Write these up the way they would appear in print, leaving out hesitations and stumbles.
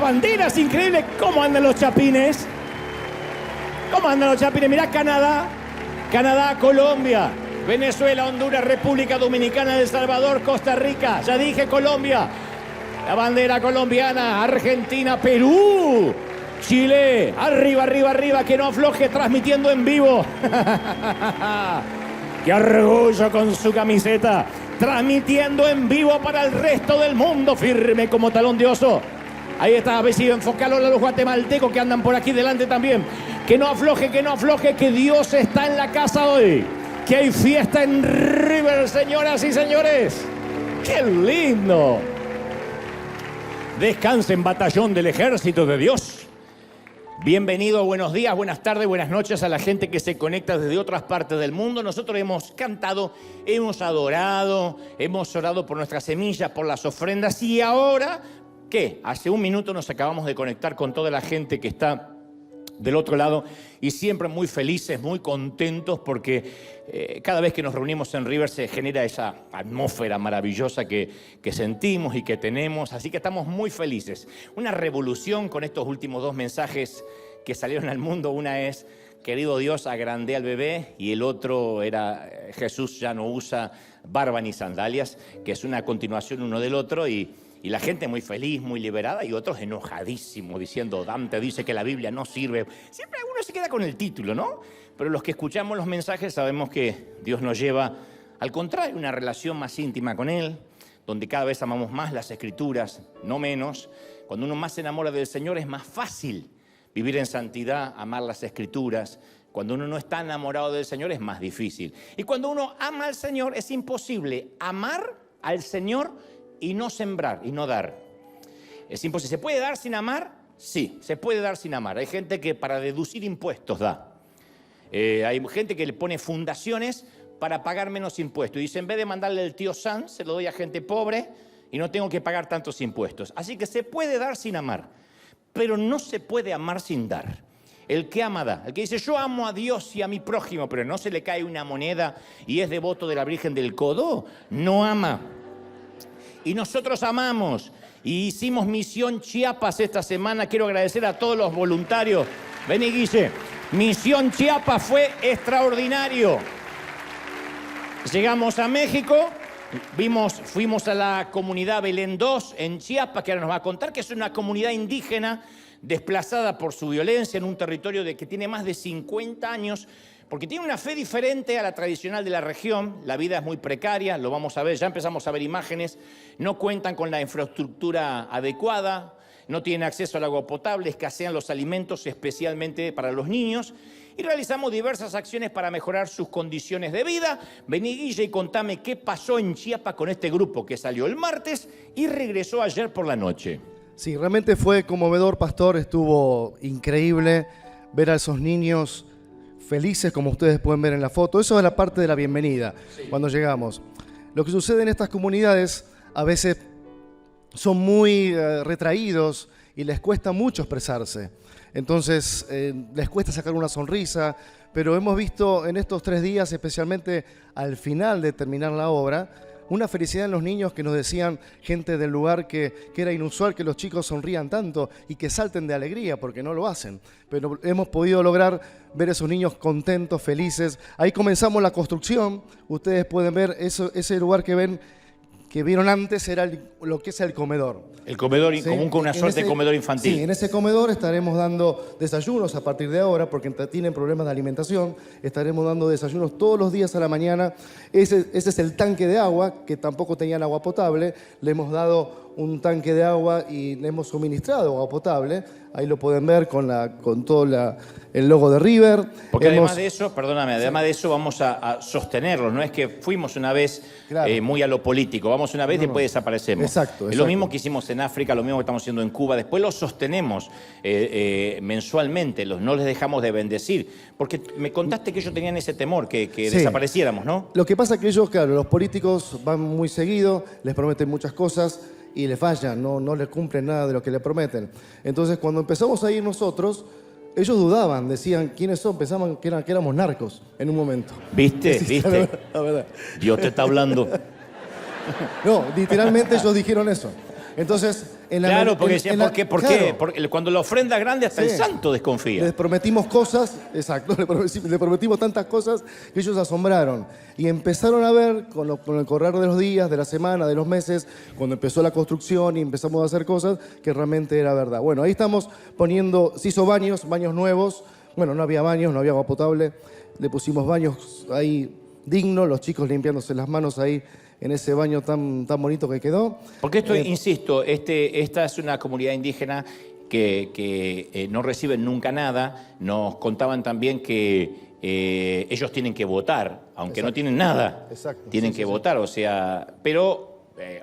las banderas, increíble. ¿Cómo andan los chapines? ¿Cómo andan los chapines? Mirá Canadá, Colombia, Venezuela, Honduras, República Dominicana, El Salvador, Costa Rica. Ya dije Colombia. La bandera colombiana, Argentina, Perú, Chile. Arriba, arriba, arriba, que no afloje, transmitiendo en vivo. ¡Qué orgullo con su camiseta! Transmitiendo en vivo para el resto del mundo, firme como talón de oso. Ahí está, a ver si enfocalo a los guatemaltecos que andan por aquí delante también. Que no afloje, que Dios está en la casa hoy. Que hay fiesta en River, señoras y señores. ¡Qué lindo! Descansen, batallón del ejército de Dios. Bienvenido, buenos días, buenas tardes, buenas noches a la gente que se conecta desde otras partes del mundo. Nosotros hemos cantado, hemos adorado, hemos orado por nuestras semillas, por las ofrendas. Y ahora, ¿qué? Hace un minuto nos acabamos de conectar con toda la gente que está del otro lado y siempre muy felices, muy contentos porque cada vez que nos reunimos en River se genera esa atmósfera maravillosa que sentimos y que tenemos, así que estamos muy felices. Una revolución con estos últimos dos mensajes que salieron al mundo. Una es, querido Dios, agrandé al bebé, y el otro era, Jesús ya no usa barba ni sandalias, que es una continuación uno del otro, y la gente muy feliz, muy liberada, y otros enojadísimos, diciendo, Dante dice que la Biblia no sirve. Siempre uno se queda con el título, ¿no? Pero los que escuchamos los mensajes sabemos que Dios nos lleva, al contrario, una relación más íntima con Él, donde cada vez amamos más las Escrituras, no menos. Cuando uno más se enamora del Señor es más fácil vivir en santidad, amar las Escrituras. Cuando uno no está enamorado del Señor es más difícil. Y cuando uno ama al Señor es imposible amar al Señor y no sembrar y no dar. Es imposible. ¿Se puede dar sin amar? Sí, se puede dar sin amar. Hay gente que para deducir impuestos da. Hay gente que le pone fundaciones para pagar menos impuestos. Y dice, en vez de mandarle el tío Sam, se lo doy a gente pobre y no tengo que pagar tantos impuestos. Así que se puede dar sin amar, pero no se puede amar sin dar. El que ama da. El que dice, yo amo a Dios y a mi prójimo, pero no se le cae una moneda y es devoto de la Virgen del Codo, no ama. Y nosotros amamos, y hicimos Misión Chiapas esta semana. Quiero agradecer a todos los voluntarios. Vení, Guille. Misión Chiapas fue extraordinario. Llegamos a México, fuimos a la comunidad Belén II en Chiapas, que ahora nos va a contar, que es una comunidad indígena desplazada por su violencia en un territorio que tiene más de 50 años, porque tiene una fe diferente a la tradicional de la región. La vida es muy precaria, lo vamos a ver, ya empezamos a ver imágenes. No cuentan con la infraestructura adecuada, no tienen acceso al agua potable, escasean los alimentos, especialmente para los niños. Y realizamos diversas acciones para mejorar sus condiciones de vida. Vení, Guille, y contame qué pasó en Chiapas con este grupo que salió el martes y regresó ayer por la noche. Sí, realmente fue conmovedor, pastor. Estuvo increíble ver a esos niños felices, como ustedes pueden ver en la foto. Eso es la parte de la bienvenida, sí, cuando llegamos. Lo que sucede en estas comunidades, a veces son muy retraídos y les cuesta mucho expresarse. Entonces, les cuesta sacar una sonrisa, pero hemos visto en estos 3 días, especialmente al final de terminar la obra, una felicidad en los niños que nos decían, gente del lugar, que era inusual que los chicos sonrían tanto y que salten de alegría, porque no lo hacen. Pero hemos podido lograr ver a esos niños contentos, felices. Ahí comenzamos la construcción. Ustedes pueden ver ese lugar que vieron antes, era lo que es el comedor. El comedor en común con una suerte de comedor infantil. Sí, en ese comedor estaremos dando desayunos a partir de ahora, porque tienen problemas de alimentación. Estaremos dando desayunos todos los días a la mañana. Ese es el tanque de agua, que tampoco tenían agua potable. Le hemos dado un tanque de agua y le hemos suministrado agua potable. Ahí lo pueden ver con todo el logo de River. Porque además de eso, perdóname, además de eso vamos a sostenerlo. No es que fuimos una vez muy a lo político, vamos una vez y después desaparecemos. Exacto. Es lo mismo que hicimos en África, lo mismo que estamos haciendo en Cuba. Después lo sostenemos mensualmente, no les dejamos de bendecir. Porque me contaste que ellos tenían ese temor, que desapareciéramos, ¿no? Lo que pasa es que ellos, claro, los políticos van muy seguido, les prometen muchas cosas y les fallan, no les cumplen nada de lo que le prometen. Entonces, cuando empezamos a ir nosotros, ellos dudaban, decían, ¿quiénes son? Pensaban que éramos narcos en un momento. ¿Viste? Sí, ¿Viste? La verdad. Dios te está hablando. No, literalmente ellos dijeron eso. Entonces, Claro, porque decía, ¿por qué? claro. Porque cuando la ofrenda es grande, hasta el santo desconfía. Les prometimos cosas, exacto, le prometimos tantas cosas que ellos asombraron. Y empezaron a ver, con el correr de los días, de la semana, de los meses, cuando empezó la construcción y empezamos a hacer cosas, que realmente era verdad. Bueno, ahí estamos poniendo, se hizo baños nuevos. Bueno, no había baños, no había agua potable. Le pusimos baños ahí dignos, los chicos limpiándose las manos ahí en ese baño tan bonito que quedó. Porque esto, insisto, esta es una comunidad indígena que no reciben nunca nada. Nos contaban también que ellos tienen que votar, aunque no tienen nada. Exacto. Tienen que votar, o sea, pero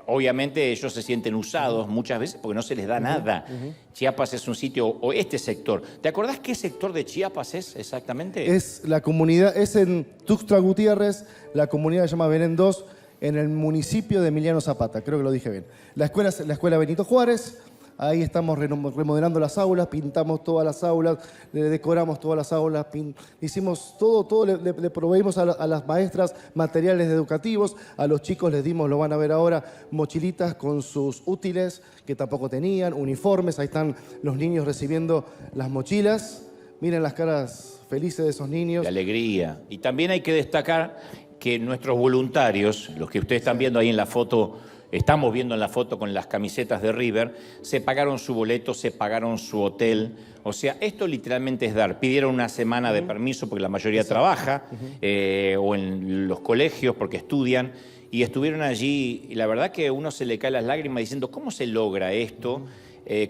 obviamente ellos se sienten usados muchas veces porque no se les da nada. Chiapas es un sitio, o este sector. ¿Te acordás qué sector de Chiapas es exactamente? Es la comunidad, es en Tuxtla Gutiérrez, la comunidad se llama Belén 2, en el municipio de Emiliano Zapata, creo que lo dije bien. La escuela es la escuela Benito Juárez, ahí estamos remodelando las aulas, pintamos todas las aulas, le decoramos todas las aulas, hicimos todo le proveímos a las maestras materiales educativos, a los chicos les dimos, lo van a ver ahora, mochilitas con sus útiles que tampoco tenían, uniformes, ahí están los niños recibiendo las mochilas, miren las caras felices de esos niños. De alegría. Y también hay que destacar que nuestros voluntarios, los que ustedes están viendo ahí en la foto, estamos viendo en la foto con las camisetas de River, se pagaron su boleto, se pagaron su hotel. O sea, esto literalmente es dar. Pidieron una semana de permiso porque la mayoría trabaja, o en los colegios porque estudian, y estuvieron allí. Y la verdad que a uno se le cae las lágrimas diciendo, ¿cómo se logra esto?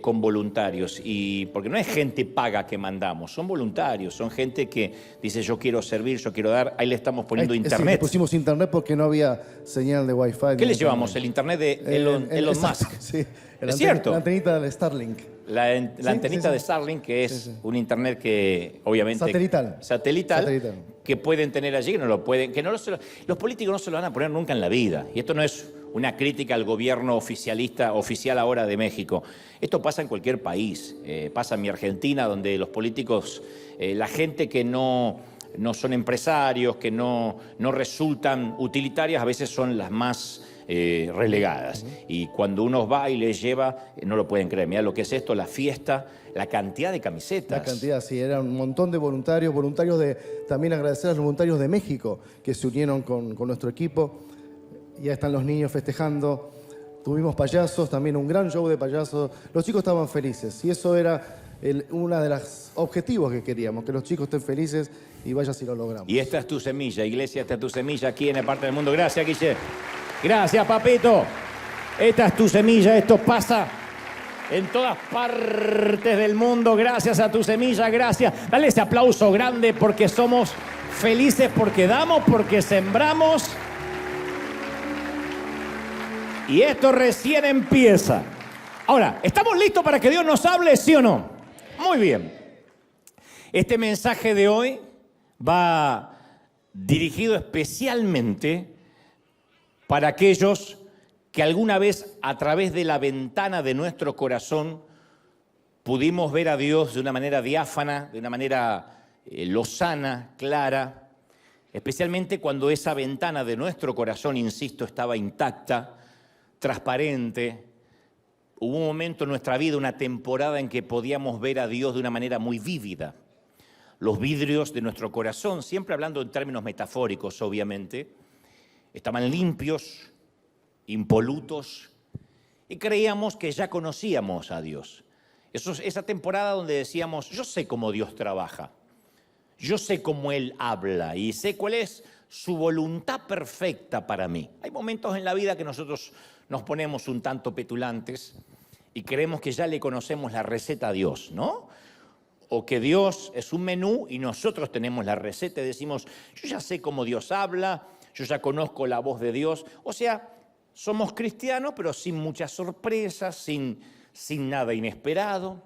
Con voluntarios, y porque no es gente paga que mandamos, son voluntarios, son gente que dice yo quiero servir, yo quiero dar, ahí le estamos poniendo internet. Sí, le pusimos internet porque no había señal de Wi-Fi. ¿Qué le llevamos? El internet de Elon Musk. Sí, ¿Es cierto? La antenita de Starlink. La antenita de Starlink, que es un internet que obviamente... Satelital, que pueden tener allí, que no lo pueden... Los políticos no se lo van a poner nunca en la vida. Y esto no es una crítica al gobierno oficial ahora de México. Esto pasa en cualquier país. Pasa en mi Argentina, donde los políticos, la gente que no son empresarios, que no resultan utilitarias, a veces son las más relegadas. Y cuando uno va y les lleva, no lo pueden creer. Mirá lo que es esto, la fiesta, la cantidad de camisetas. La cantidad, sí, era un montón de voluntarios también agradecer a los voluntarios de México que se unieron con nuestro equipo. Ya están los niños festejando. Tuvimos payasos, también un gran show de payasos. Los chicos estaban felices y eso era uno de los objetivos que queríamos, que los chicos estén felices y vaya si lo logramos. Y esta es tu semilla, iglesia, esta es tu semilla aquí en el parte del mundo. Gracias, Guille. Gracias, papito. Esta es tu semilla, esto pasa en todas partes del mundo. Gracias a tu semilla, gracias. Dale ese aplauso grande porque somos felices, porque damos, porque sembramos. Y esto recién empieza. Ahora, ¿estamos listos para que Dios nos hable, sí o no? Muy bien. Este mensaje de hoy va dirigido especialmente para aquellos que alguna vez a través de la ventana de nuestro corazón pudimos ver a Dios de una manera diáfana, de una manera lozana, clara, especialmente cuando esa ventana de nuestro corazón, insisto, estaba intacta, transparente. Hubo un momento en nuestra vida, una temporada en que podíamos ver a Dios de una manera muy vívida. Los vidrios de nuestro corazón, siempre hablando en términos metafóricos, obviamente, estaban limpios, impolutos, y creíamos que ya conocíamos a Dios. Esa temporada donde decíamos, yo sé cómo Dios trabaja, yo sé cómo Él habla y sé cuál es su voluntad perfecta para mí. Hay momentos en la vida que nosotros nos ponemos un tanto petulantes y creemos que ya le conocemos la receta a Dios, ¿no? O que Dios es un menú y nosotros tenemos la receta y decimos, yo ya sé cómo Dios habla, yo ya conozco la voz de Dios. O sea, somos cristianos, pero sin muchas sorpresas, sin nada inesperado,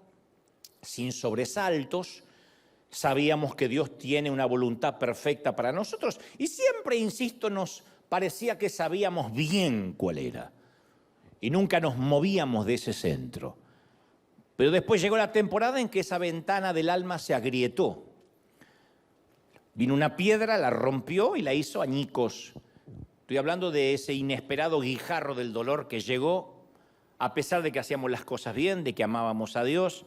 sin sobresaltos. Sabíamos que Dios tiene una voluntad perfecta para nosotros y siempre, insisto, nos parecía que sabíamos bien cuál era y nunca nos movíamos de ese centro. Pero después llegó la temporada en que esa ventana del alma se agrietó. Vino una piedra, la rompió y la hizo añicos. Estoy hablando de ese inesperado guijarro del dolor que llegó a pesar de que hacíamos las cosas bien, de que amábamos a Dios,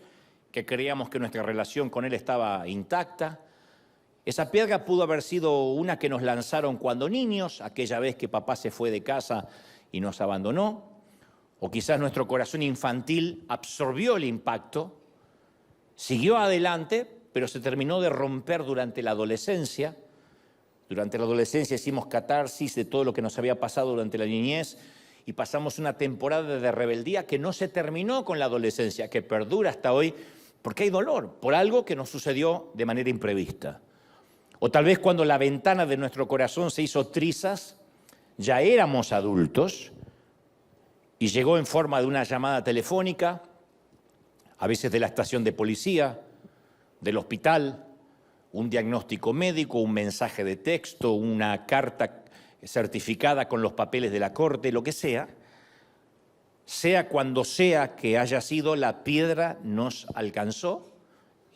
que creíamos que nuestra relación con Él estaba intacta. Esa piedra pudo haber sido una que nos lanzaron cuando niños, aquella vez que papá se fue de casa y nos abandonó, o quizás nuestro corazón infantil absorbió el impacto, siguió adelante, pero se terminó de romper durante la adolescencia. Durante la adolescencia hicimos catarsis de todo lo que nos había pasado durante la niñez y pasamos una temporada de rebeldía que no se terminó con la adolescencia, que perdura hasta hoy, porque hay dolor por algo que nos sucedió de manera imprevista. O tal vez cuando la ventana de nuestro corazón se hizo trizas, ya éramos adultos y llegó en forma de una llamada telefónica, a veces de la estación de policía, del hospital, un diagnóstico médico, un mensaje de texto, una carta certificada con los papeles de la corte, lo que sea cuando sea que haya sido, la piedra nos alcanzó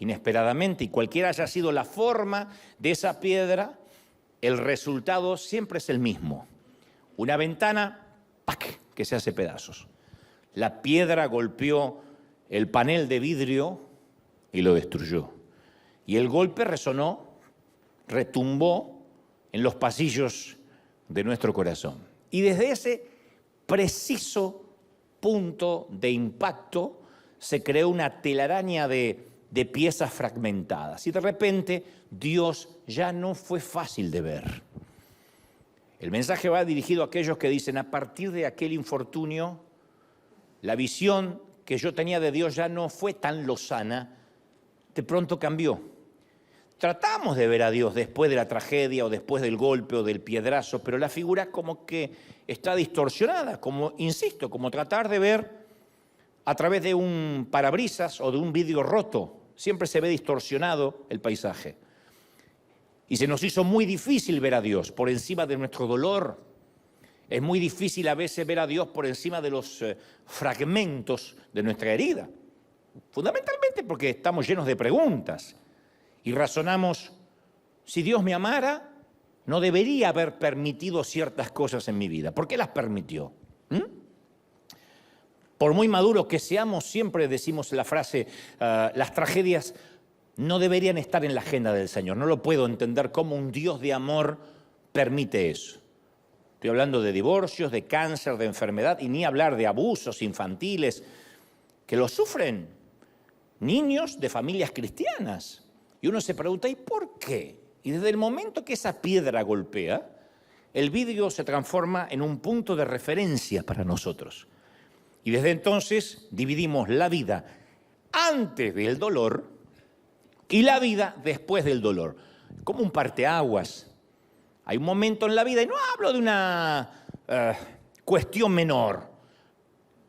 inesperadamente y cualquiera haya sido la forma de esa piedra, el resultado siempre es el mismo. Una ventana, ¡pac!, que se hace pedazos. La piedra golpeó el panel de vidrio y lo destruyó. Y el golpe resonó, retumbó en los pasillos de nuestro corazón. Y desde ese preciso punto de impacto se creó una telaraña de piezas fragmentadas. Y de repente Dios ya no fue fácil de ver. El mensaje va dirigido a aquellos que dicen, a partir de aquel infortunio, la visión que yo tenía de Dios ya no fue tan lozana, de pronto cambió. Tratamos de ver a Dios después de la tragedia o después del golpe o del piedrazo, pero la figura como que está distorsionada, como, insisto, como tratar de ver a través de un parabrisas o de un vidrio roto. Siempre se ve distorsionado el paisaje. Y se nos hizo muy difícil ver a Dios por encima de nuestro dolor. Es muy difícil a veces ver a Dios por encima de los fragmentos de nuestra herida. Fundamentalmente porque estamos llenos de preguntas. Y razonamos, si Dios me amara, no debería haber permitido ciertas cosas en mi vida. ¿Por qué las permitió? Por muy maduros que seamos, siempre decimos la frase, las tragedias no deberían estar en la agenda del Señor. No lo puedo entender cómo un Dios de amor permite eso. Estoy hablando de divorcios, de cáncer, de enfermedad, y ni hablar de abusos infantiles, que lo sufren niños de familias cristianas. Y uno se pregunta, ¿y por qué? Y desde el momento que esa piedra golpea, el vidrio se transforma en un punto de referencia para nosotros. Y desde entonces dividimos la vida antes del dolor y la vida después del dolor. Como un parteaguas. Hay un momento en la vida, y no hablo de una cuestión menor,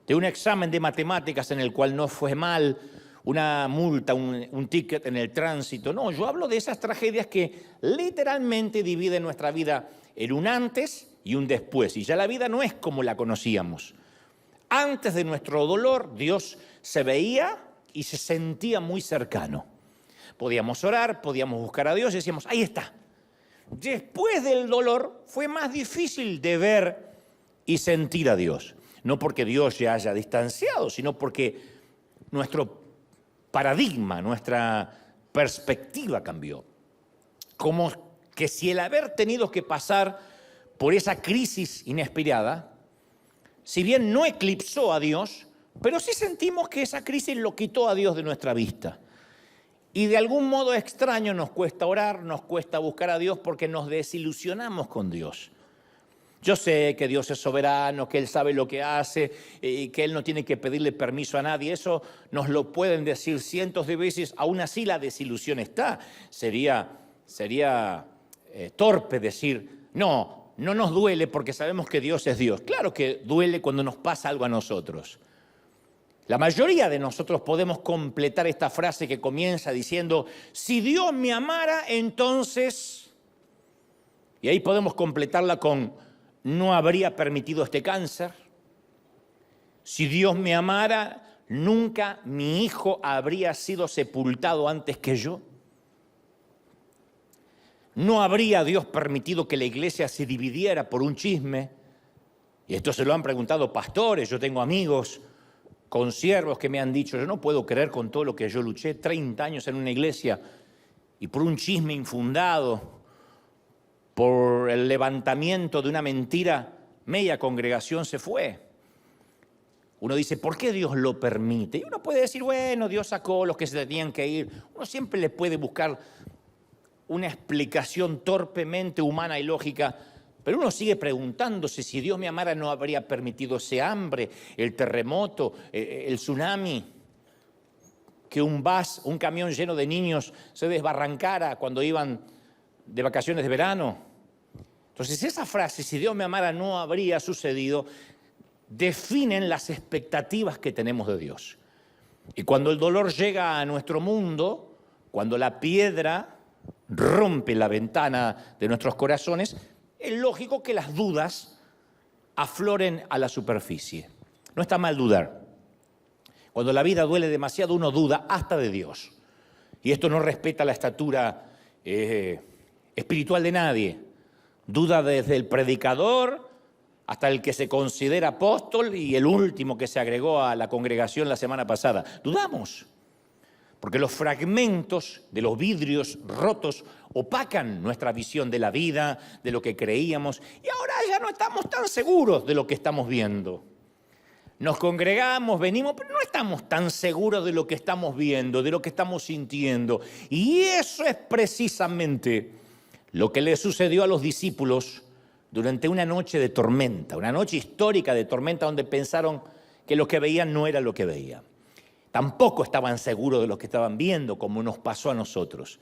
de un examen de matemáticas en el cual no fue mal, una multa, un ticket en el tránsito. No, yo hablo de esas tragedias que literalmente dividen nuestra vida en un antes y un después. Y ya la vida no es como la conocíamos. Antes de nuestro dolor, Dios se veía y se sentía muy cercano. Podíamos orar, podíamos buscar a Dios y decíamos, ahí está. Después del dolor fue más difícil de ver y sentir a Dios. No porque Dios ya haya distanciado, sino porque nuestro paradigma, nuestra perspectiva cambió. Como que si el haber tenido que pasar por esa crisis inesperada, si bien no eclipsó a Dios, pero sí sentimos que esa crisis lo quitó a Dios de nuestra vista. Y de algún modo extraño nos cuesta orar, nos cuesta buscar a Dios porque nos desilusionamos con Dios. Yo sé que Dios es soberano, que Él sabe lo que hace y que Él no tiene que pedirle permiso a nadie. Eso nos lo pueden decir cientos de veces. Aún así la desilusión está. Sería torpe decir, no nos duele porque sabemos que Dios es Dios. Claro que duele cuando nos pasa algo a nosotros. La mayoría de nosotros podemos completar esta frase que comienza diciendo, si Dios me amara, entonces... Y ahí podemos completarla con, no habría permitido este cáncer. Si Dios me amara, nunca mi hijo habría sido sepultado antes que yo. No habría Dios permitido que la iglesia se dividiera por un chisme. Y esto se lo han preguntado pastores, yo tengo amigos. consiervos que me han dicho, yo no puedo creer con todo lo que yo luché 30 años en una iglesia y por un chisme infundado, por el levantamiento de una mentira, media congregación se fue. Uno dice, ¿por qué Dios lo permite? Y uno puede decir, bueno, Dios sacó los que se tenían que ir. Uno siempre le puede buscar una explicación torpemente humana y lógica, pero uno sigue preguntándose si Dios me amara no habría permitido ese hambre, el terremoto, el tsunami, que un camión lleno de niños se desbarrancara cuando iban de vacaciones de verano. Entonces esa frase, si Dios me amara no habría sucedido, definen las expectativas que tenemos de Dios. Y cuando el dolor llega a nuestro mundo, cuando la piedra rompe la ventana de nuestros corazones, es lógico que las dudas afloren a la superficie. No está mal dudar. Cuando la vida duele demasiado, uno duda hasta de Dios. Y esto no respeta la estatura espiritual de nadie. Duda desde el predicador hasta el que se considera apóstol y el último que se agregó a la congregación la semana pasada. Dudamos, porque los fragmentos de los vidrios rotos opacan nuestra visión de la vida, de lo que creíamos, y ahora ya no estamos tan seguros de lo que estamos viendo. Nos congregamos, venimos, pero no estamos tan seguros de lo que estamos viendo, de lo que estamos sintiendo. Y eso es precisamente lo que le sucedió a los discípulos durante una noche de tormenta, una noche histórica de tormenta donde pensaron que lo que veían no era lo que veían. Tampoco estaban seguros de lo que estaban viendo, como nos pasó a nosotros.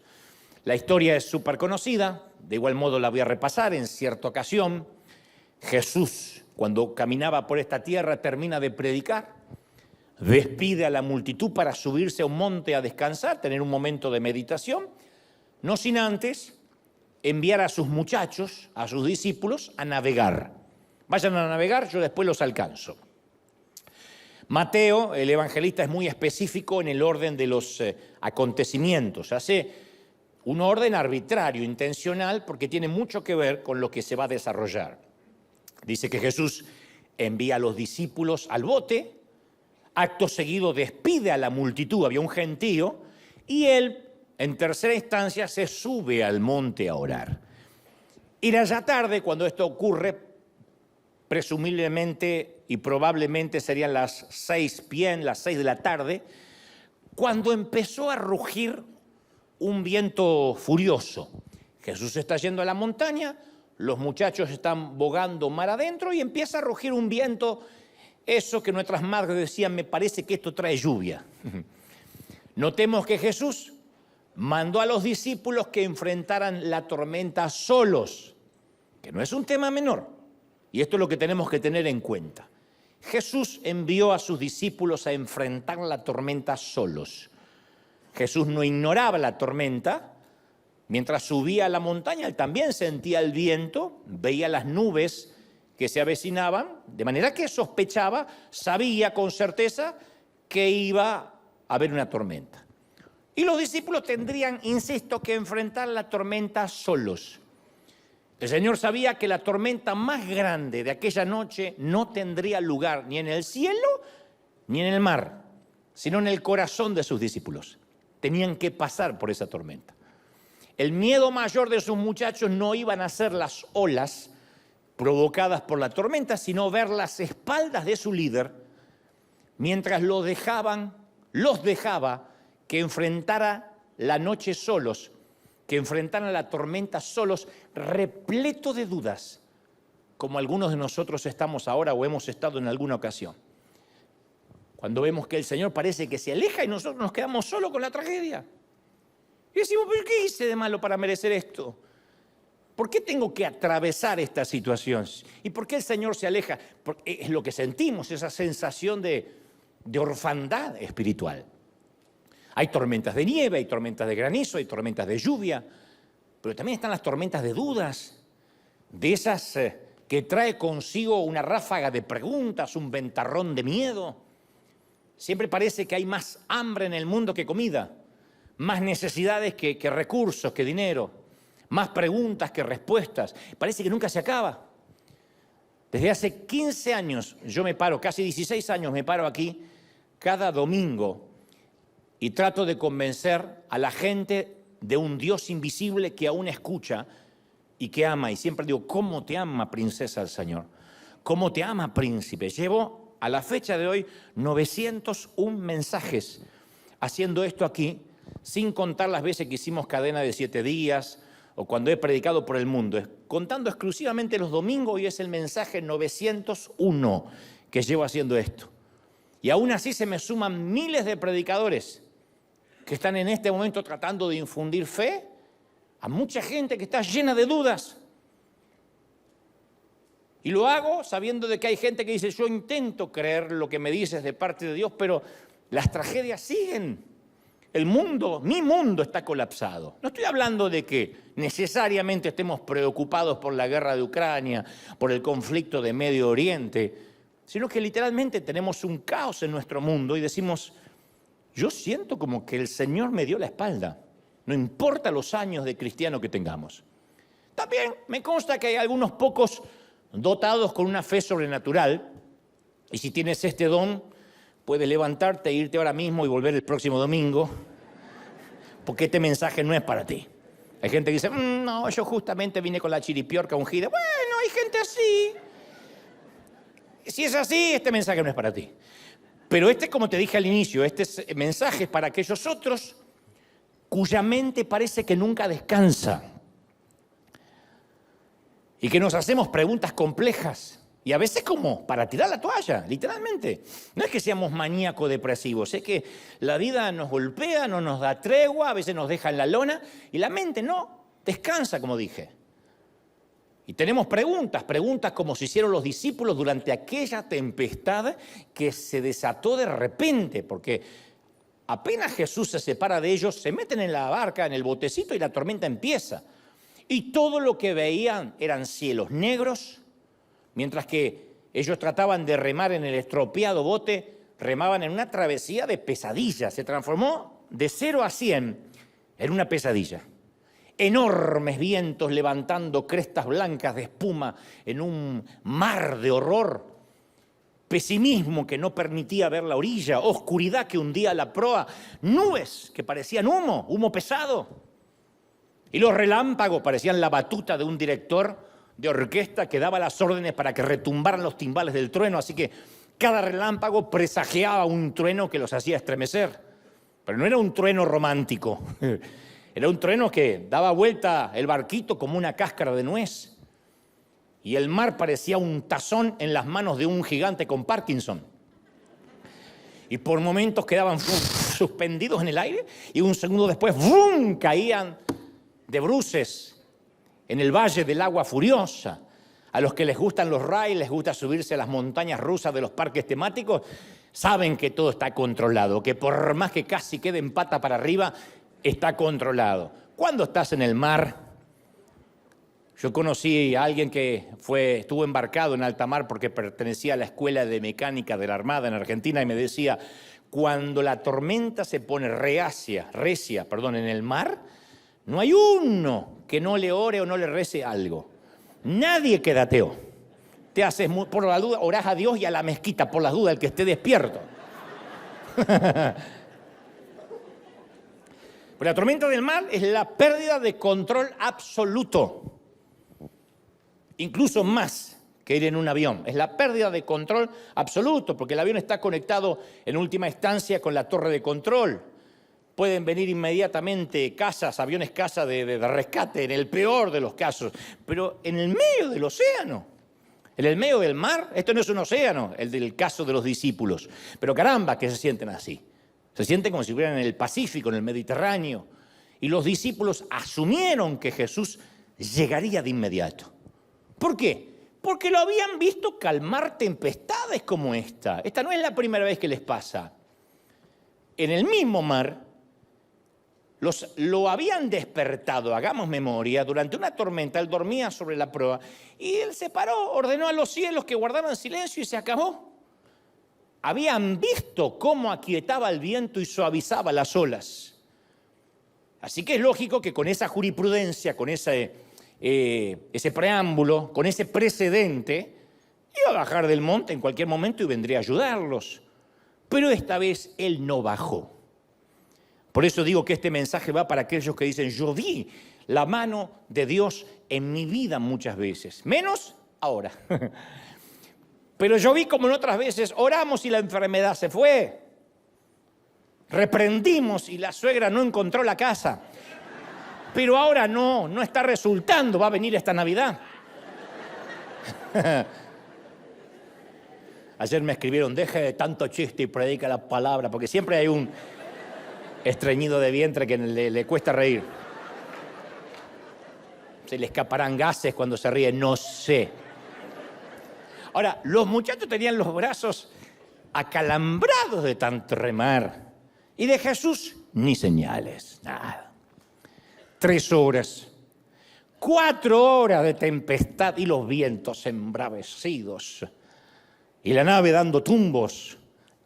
La historia es súper conocida, de igual modo la voy a repasar en cierta ocasión. Jesús, cuando caminaba por esta tierra, termina de predicar, despide a la multitud para subirse a un monte a descansar, tener un momento de meditación, no sin antes enviar a sus muchachos, a sus discípulos, a navegar. Vayan a navegar, yo después los alcanzo. Mateo, el evangelista, es muy específico en el orden de los acontecimientos. Hace un orden arbitrario, intencional, porque tiene mucho que ver con lo que se va a desarrollar. Dice que Jesús envía a los discípulos al bote, acto seguido despide a la multitud, había un gentío, y él, en tercera instancia, se sube al monte a orar. Y ya tarde, cuando esto ocurre, presumiblemente y probablemente serían las 6 p.m., las 6 de la tarde, cuando empezó a rugir un viento furioso. Jesús está yendo a la montaña, los muchachos están bogando mar adentro y empieza a rugir un viento, eso que nuestras madres decían, me parece que esto trae lluvia. Notemos que Jesús mandó a los discípulos que enfrentaran la tormenta solos, que no es un tema menor, y esto es lo que tenemos que tener en cuenta. Jesús envió a sus discípulos a enfrentar la tormenta solos. Jesús no ignoraba la tormenta. Mientras subía a la montaña, él también sentía el viento, veía las nubes que se avecinaban, de manera que sospechaba, sabía con certeza que iba a haber una tormenta. Y los discípulos tendrían, insisto, que enfrentar la tormenta solos. El Señor sabía que la tormenta más grande de aquella noche no tendría lugar ni en el cielo ni en el mar, sino en el corazón de sus discípulos. Tenían que pasar por esa tormenta. El miedo mayor de sus muchachos no iban a ser las olas provocadas por la tormenta, sino ver las espaldas de su líder mientras los dejaba que enfrentara la noche solos, que enfrentaran la tormenta solos, repleto de dudas, como algunos de nosotros estamos ahora o hemos estado en alguna ocasión. Cuando vemos que el Señor parece que se aleja y nosotros nos quedamos solos con la tragedia. Y decimos, ¿pero qué hice de malo para merecer esto? ¿Por qué tengo que atravesar esta situación? ¿Y por qué el Señor se aleja? Porque es lo que sentimos, esa sensación de orfandad espiritual. Hay tormentas de nieve, hay tormentas de granizo, hay tormentas de lluvia, pero también están las tormentas de dudas, de esas que trae consigo una ráfaga de preguntas, un ventarrón de miedo. Siempre parece que hay más hambre en el mundo que comida, más necesidades que recursos, que dinero, más preguntas que respuestas. Parece que nunca se acaba. Desde hace 15 años, yo me paro, casi 16 años me paro aquí, cada domingo y trato de convencer a la gente de un Dios invisible que aún escucha y que ama. Y siempre digo, ¿cómo te ama, princesa, el Señor? ¿Cómo te ama, príncipe? Llevo a la fecha de hoy 901 mensajes haciendo esto aquí, sin contar las veces que hicimos cadena de 7 días o cuando he predicado por el mundo. Contando exclusivamente los domingos, y es el mensaje 901 que llevo haciendo esto. Y aún así se me suman miles de predicadores que están en este momento tratando de infundir fe a mucha gente que está llena de dudas. Y lo hago sabiendo de que hay gente que dice, yo intento creer lo que me dices de parte de Dios, pero las tragedias siguen. El mundo, mi mundo está colapsado. No estoy hablando de que necesariamente estemos preocupados por la guerra de Ucrania, por el conflicto de Medio Oriente, sino que literalmente tenemos un caos en nuestro mundo y decimos, yo siento como que el Señor me dio la espalda, no importa los años de cristiano que tengamos. También me consta que hay algunos pocos dotados con una fe sobrenatural, y si tienes este don, puedes levantarte, irte ahora mismo y volver el próximo domingo, porque este mensaje no es para ti. Hay gente que dice, no, yo justamente vine con la chiripiorca ungida. Bueno, hay gente así. Si es así, este mensaje no es para ti. Pero como te dije al inicio, este mensaje es para aquellos otros cuya mente parece que nunca descansa y que nos hacemos preguntas complejas y a veces como para tirar la toalla, literalmente. No es que seamos maníacos depresivos, es que la vida nos golpea, no nos da tregua, a veces nos deja en la lona y la mente no descansa, como dije. Y tenemos preguntas como se hicieron los discípulos durante aquella tempestad que se desató de repente, porque apenas Jesús se separa de ellos, se meten en la barca, en el botecito y la tormenta empieza. Y todo lo que veían eran cielos negros, mientras que ellos trataban de remar en el estropeado bote, remaban en una travesía de pesadilla. Se transformó de 0 a 100 en una pesadilla. Enormes vientos levantando crestas blancas de espuma en un mar de horror. Pesimismo que no permitía ver la orilla. Oscuridad que hundía la proa. Nubes que parecían humo pesado. Y los relámpagos parecían la batuta de un director de orquesta que daba las órdenes para que retumbaran los timbales del trueno. Así que cada relámpago presagiaba un trueno que los hacía estremecer. Pero no era un trueno romántico. Era un trueno que daba vuelta el barquito como una cáscara de nuez. Y el mar parecía un tazón en las manos de un gigante con Parkinson. Y por momentos quedaban suspendidos en el aire y un segundo después ¡bum!, caían de bruces en el valle del agua furiosa. A los que les gustan los rides, les gusta subirse a las montañas rusas de los parques temáticos, saben que todo está controlado, que por más que casi queden pata para arriba, está controlado. Cuando estás en el mar, yo conocí a alguien que estuvo embarcado en alta mar porque pertenecía a la escuela de mecánica de la Armada en Argentina y me decía, cuando la tormenta se pone recia, en el mar, no hay uno que no le ore o no le rece algo. Nadie queda ateo. Te haces, por la duda, orás a Dios y a la mezquita, por las dudas, el que esté despierto. Pero la tormenta del mar es la pérdida de control absoluto. Incluso más que ir en un avión. Es la pérdida de control absoluto, porque el avión está conectado en última instancia con la torre de control. Pueden venir inmediatamente aviones caza de rescate, en el peor de los casos. Pero en el medio del océano, en el medio del mar, esto no es un océano, el del caso de los discípulos. Pero caramba, que se sienten así. Se sienten como si estuvieran en el Pacífico, en el Mediterráneo. Y los discípulos asumieron que Jesús llegaría de inmediato. ¿Por qué? Porque lo habían visto calmar tempestades como esta. Esta no es la primera vez que les pasa. En el mismo mar, lo habían despertado, hagamos memoria, durante una tormenta. Él dormía sobre la proa y él se paró, ordenó a los cielos que guardaran silencio y se acabó. Habían visto cómo aquietaba el viento y suavizaba las olas. Así que es lógico que con esa jurisprudencia, con ese preámbulo, con ese precedente, iba a bajar del monte en cualquier momento y vendría a ayudarlos. Pero esta vez Él no bajó. Por eso digo que este mensaje va para aquellos que dicen, yo vi la mano de Dios en mi vida muchas veces, menos ahora. Pero yo vi como en otras veces oramos y la enfermedad se fue. Reprendimos y la suegra no encontró la casa. Pero ahora no está resultando, va a venir esta Navidad. Ayer me escribieron, deje de tanto chiste y predica la palabra, porque siempre hay un estreñido de vientre que le cuesta reír. Se le escaparán gases cuando se ríe, no sé. Ahora, los muchachos tenían los brazos acalambrados de tanto remar. Y de Jesús, ni señales, nada. 3 horas, 4 horas de tempestad y los vientos embravecidos. Y la nave dando tumbos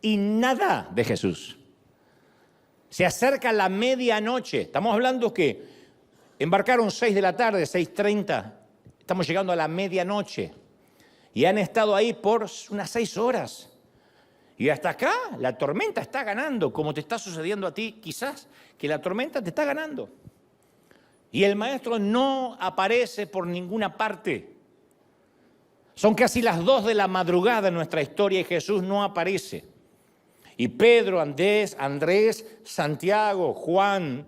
y nada de Jesús. Se acerca la medianoche. Estamos hablando que embarcaron 6 de la tarde, 6:30. Estamos llegando a la medianoche. Y han estado ahí por unas 6 horas. Y hasta acá la tormenta está ganando, como te está sucediendo a ti, quizás, que la tormenta te está ganando. Y el maestro no aparece por ninguna parte. Son casi las 2 de la madrugada en nuestra historia y Jesús no aparece. Y Pedro, Andrés, Santiago, Juan,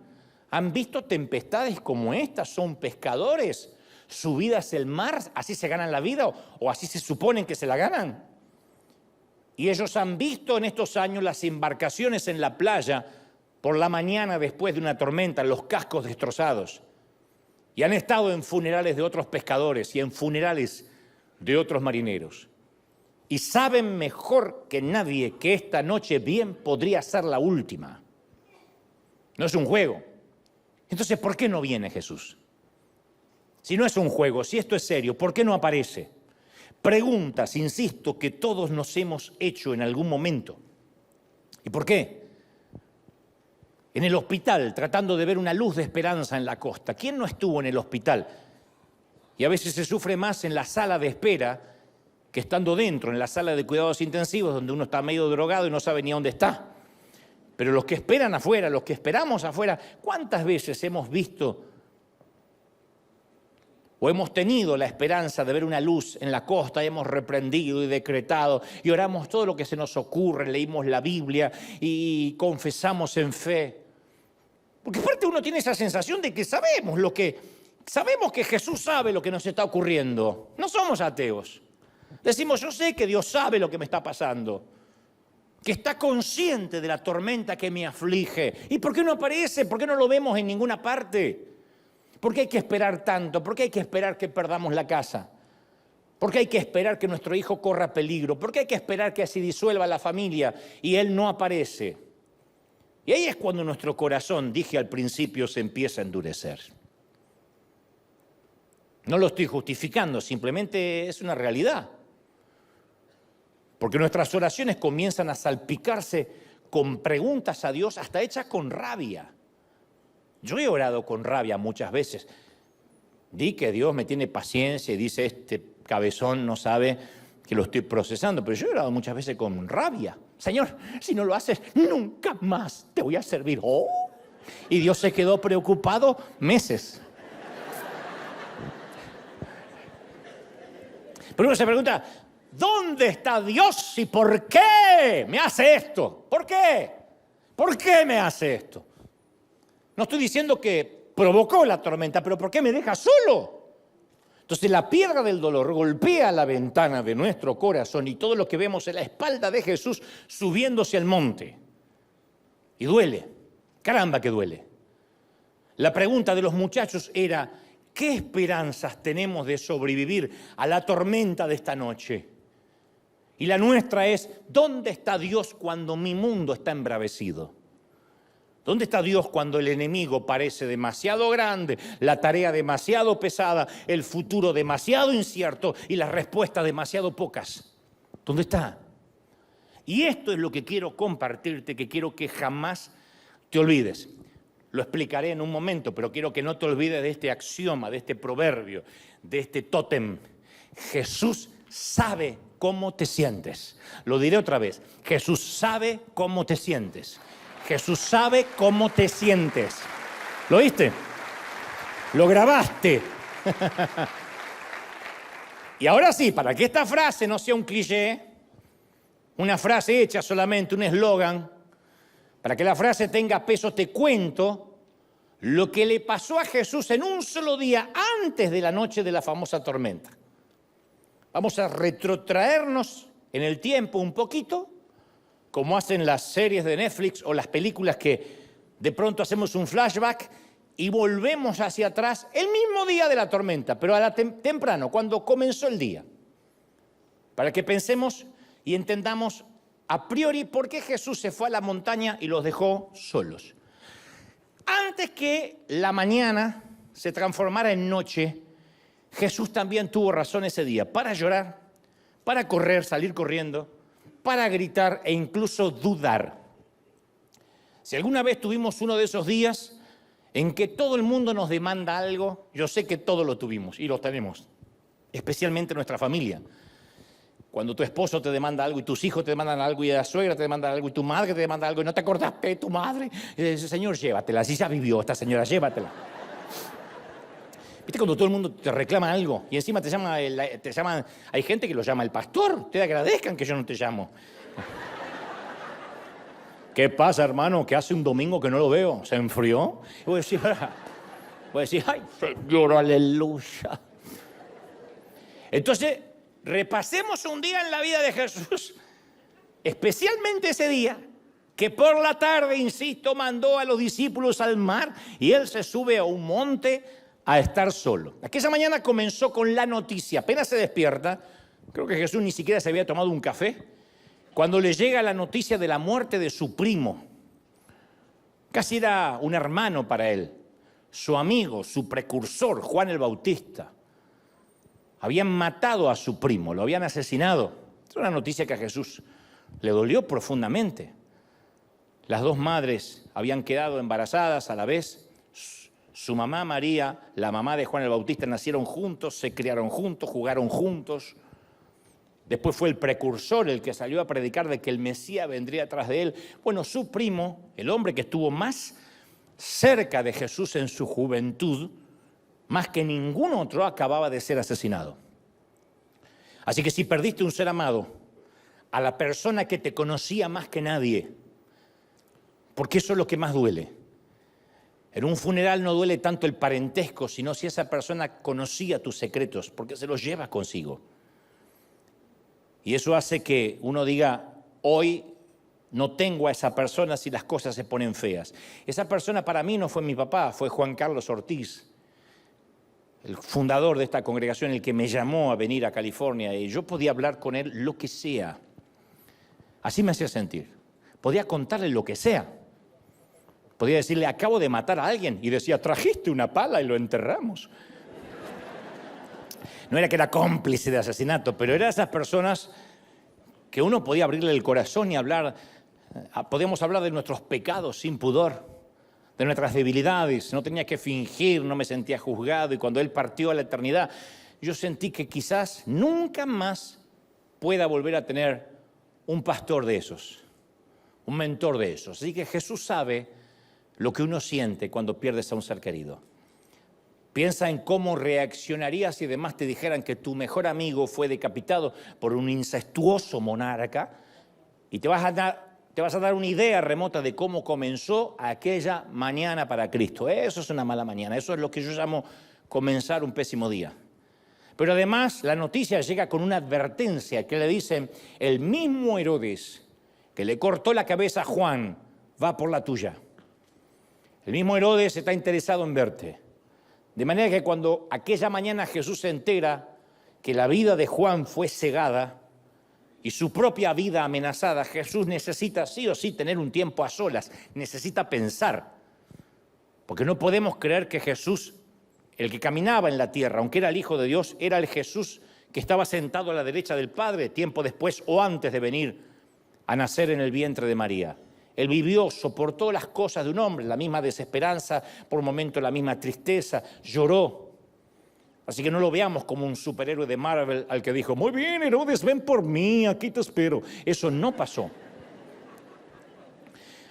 han visto tempestades como estas, son pescadores. Su vida es el mar, así se ganan la vida o así se suponen que se la ganan. Y ellos han visto en estos años las embarcaciones en la playa por la mañana después de una tormenta, los cascos destrozados. Y han estado en funerales de otros pescadores y en funerales de otros marineros. Y saben mejor que nadie que esta noche bien podría ser la última. No es un juego. Entonces, ¿por qué no viene Jesús? Si no es un juego, si esto es serio, ¿por qué no aparece? Preguntas, insisto, que todos nos hemos hecho en algún momento. ¿Y por qué? En el hospital, tratando de ver una luz de esperanza en la costa. ¿Quién no estuvo en el hospital? Y a veces se sufre más en la sala de espera que estando dentro, en la sala de cuidados intensivos, donde uno está medio drogado y no sabe ni dónde está. Pero los que esperan afuera, los que esperamos afuera, ¿cuántas veces hemos visto o hemos tenido la esperanza de ver una luz en la costa, y hemos reprendido y decretado y oramos todo lo que se nos ocurre, leímos la Biblia y confesamos en fe? Porque aparte uno tiene esa sensación de que sabemos que Jesús sabe lo que nos está ocurriendo. No somos ateos. Decimos, yo sé que Dios sabe lo que me está pasando, que está consciente de la tormenta que me aflige. ¿Y por qué no aparece? ¿Por qué no lo vemos en ninguna parte? ¿Por qué hay que esperar tanto? ¿Por qué hay que esperar que perdamos la casa? ¿Por qué hay que esperar que nuestro hijo corra peligro? ¿Por qué hay que esperar que se disuelva la familia y él no aparece? Y ahí es cuando nuestro corazón, dije al principio, se empieza a endurecer. No lo estoy justificando, simplemente es una realidad. Porque nuestras oraciones comienzan a salpicarse con preguntas a Dios, hasta hechas con rabia. Yo he orado con rabia muchas veces. Di que Dios me tiene paciencia y dice, este cabezón no sabe que lo estoy procesando. Pero yo he orado muchas veces con rabia. Señor, si no lo haces, nunca más te voy a servir. Oh. Y Dios se quedó preocupado meses. Pero uno se pregunta, ¿dónde está Dios y por qué me hace esto? ¿Por qué? ¿Por qué me hace esto? No estoy diciendo que provocó la tormenta, pero ¿por qué me deja solo? Entonces la piedra del dolor golpea la ventana de nuestro corazón y todo lo que vemos es la espalda de Jesús subiéndose al monte. Y duele, caramba que duele. La pregunta de los muchachos era, ¿qué esperanzas tenemos de sobrevivir a la tormenta de esta noche? Y la nuestra es, ¿dónde está Dios cuando mi mundo está embravecido? ¿Dónde está Dios cuando el enemigo parece demasiado grande, la tarea demasiado pesada, el futuro demasiado incierto y las respuestas demasiado pocas? ¿Dónde está? Y esto es lo que quiero compartirte, que quiero que jamás te olvides. Lo explicaré en un momento, pero quiero que no te olvides de este axioma, de este proverbio, de este tótem. Jesús sabe cómo te sientes. Lo diré otra vez. Jesús sabe cómo te sientes. Jesús sabe cómo te sientes. ¿Lo oíste? Lo grabaste. Y ahora sí, para que esta frase no sea un cliché, una frase hecha solamente, un eslogan, para que la frase tenga peso, te cuento lo que le pasó a Jesús en un solo día antes de la noche de la famosa tormenta. Vamos a retrotraernos en el tiempo un poquito, como hacen las series de Netflix o las películas que de pronto hacemos un flashback y volvemos hacia atrás el mismo día de la tormenta, pero temprano, cuando comenzó el día, para que pensemos y entendamos a priori por qué Jesús se fue a la montaña y los dejó solos. Antes que la mañana se transformara en noche, Jesús también tuvo razón ese día para llorar, para correr, salir corriendo, para gritar e incluso dudar. Si alguna vez tuvimos uno de esos días en que todo el mundo nos demanda algo, yo sé que todos lo tuvimos y lo tenemos, especialmente nuestra familia. Cuando tu esposo te demanda algo y tus hijos te demandan algo y la suegra te demanda algo y tu madre te demanda algo y no te acordaste de tu madre, y dices, Señor, llévatela, así ya vivió esta señora, llévatela. ¿Viste cuando todo el mundo te reclama algo y encima te llaman, hay gente que lo llama el pastor, te agradezcan que yo no te llamo? ¿Qué pasa, hermano? Que hace un domingo que no lo veo, ¿se enfrió? Y voy a decir, ay, Señor, aleluya. Entonces, repasemos un día en la vida de Jesús, especialmente ese día, que por la tarde, insisto, mandó a los discípulos al mar y él se sube a un monte a estar solo. Aquella mañana comenzó con la noticia, apenas se despierta, creo que Jesús ni siquiera se había tomado un café, cuando le llega la noticia de la muerte de su primo. Casi era un hermano para él, su amigo, su precursor, Juan el Bautista. Habían matado a su primo, lo habían asesinado. Es una noticia que a Jesús le dolió profundamente. Las dos madres habían quedado embarazadas a la vez. Su mamá María, la mamá de Juan el Bautista, nacieron juntos, se criaron juntos, jugaron juntos. Después fue el precursor el que salió a predicar de que el Mesías vendría tras de él. Bueno, su primo, el hombre que estuvo más cerca de Jesús en su juventud, más que ningún otro, acababa de ser asesinado. Así que si perdiste un ser amado, a la persona que te conocía más que nadie, porque eso es lo que más duele. En un funeral no duele tanto el parentesco, sino si esa persona conocía tus secretos, porque se los lleva consigo. Y eso hace que uno diga, hoy no tengo a esa persona si las cosas se ponen feas. Esa persona para mí no fue mi papá, fue Juan Carlos Ortiz, el fundador de esta congregación, el que me llamó a venir a California, y yo podía hablar con él lo que sea. Así me hacía sentir. Podía contarle lo que sea. Podía decirle, acabo de matar a alguien, y decía, trajiste una pala y lo enterramos. No era que era cómplice de asesinato, pero era esas personas que uno podía abrirle el corazón y hablar, podíamos hablar de nuestros pecados sin pudor, de nuestras debilidades, no tenía que fingir, no me sentía juzgado, y cuando él partió a la eternidad, yo sentí que quizás nunca más pueda volver a tener un pastor de esos, un mentor de esos. Así que Jesús sabe lo que uno siente cuando pierdes a un ser querido. Piensa en cómo reaccionarías si además te dijeran que tu mejor amigo fue decapitado por un incestuoso monarca, y te vas a dar una idea remota de cómo comenzó aquella mañana para Cristo. Eso es una mala mañana, eso es lo que yo llamo comenzar un pésimo día. Pero además la noticia llega con una advertencia que le dicen, el mismo Herodes que le cortó la cabeza a Juan va por la tuya. El mismo Herodes está interesado en verte. De manera que cuando aquella mañana Jesús se entera que la vida de Juan fue cegada y su propia vida amenazada, Jesús necesita sí o sí tener un tiempo a solas, necesita pensar. Porque no podemos creer que Jesús, el que caminaba en la tierra, aunque era el Hijo de Dios, era el Jesús que estaba sentado a la derecha del Padre tiempo después o antes de venir a nacer en el vientre de María. Él vivió, soportó las cosas de un hombre, la misma desesperanza, por momentos la misma tristeza, lloró. Así que no lo veamos como un superhéroe de Marvel al que dijo, muy bien, Herodes, ven por mí, aquí te espero. Eso no pasó.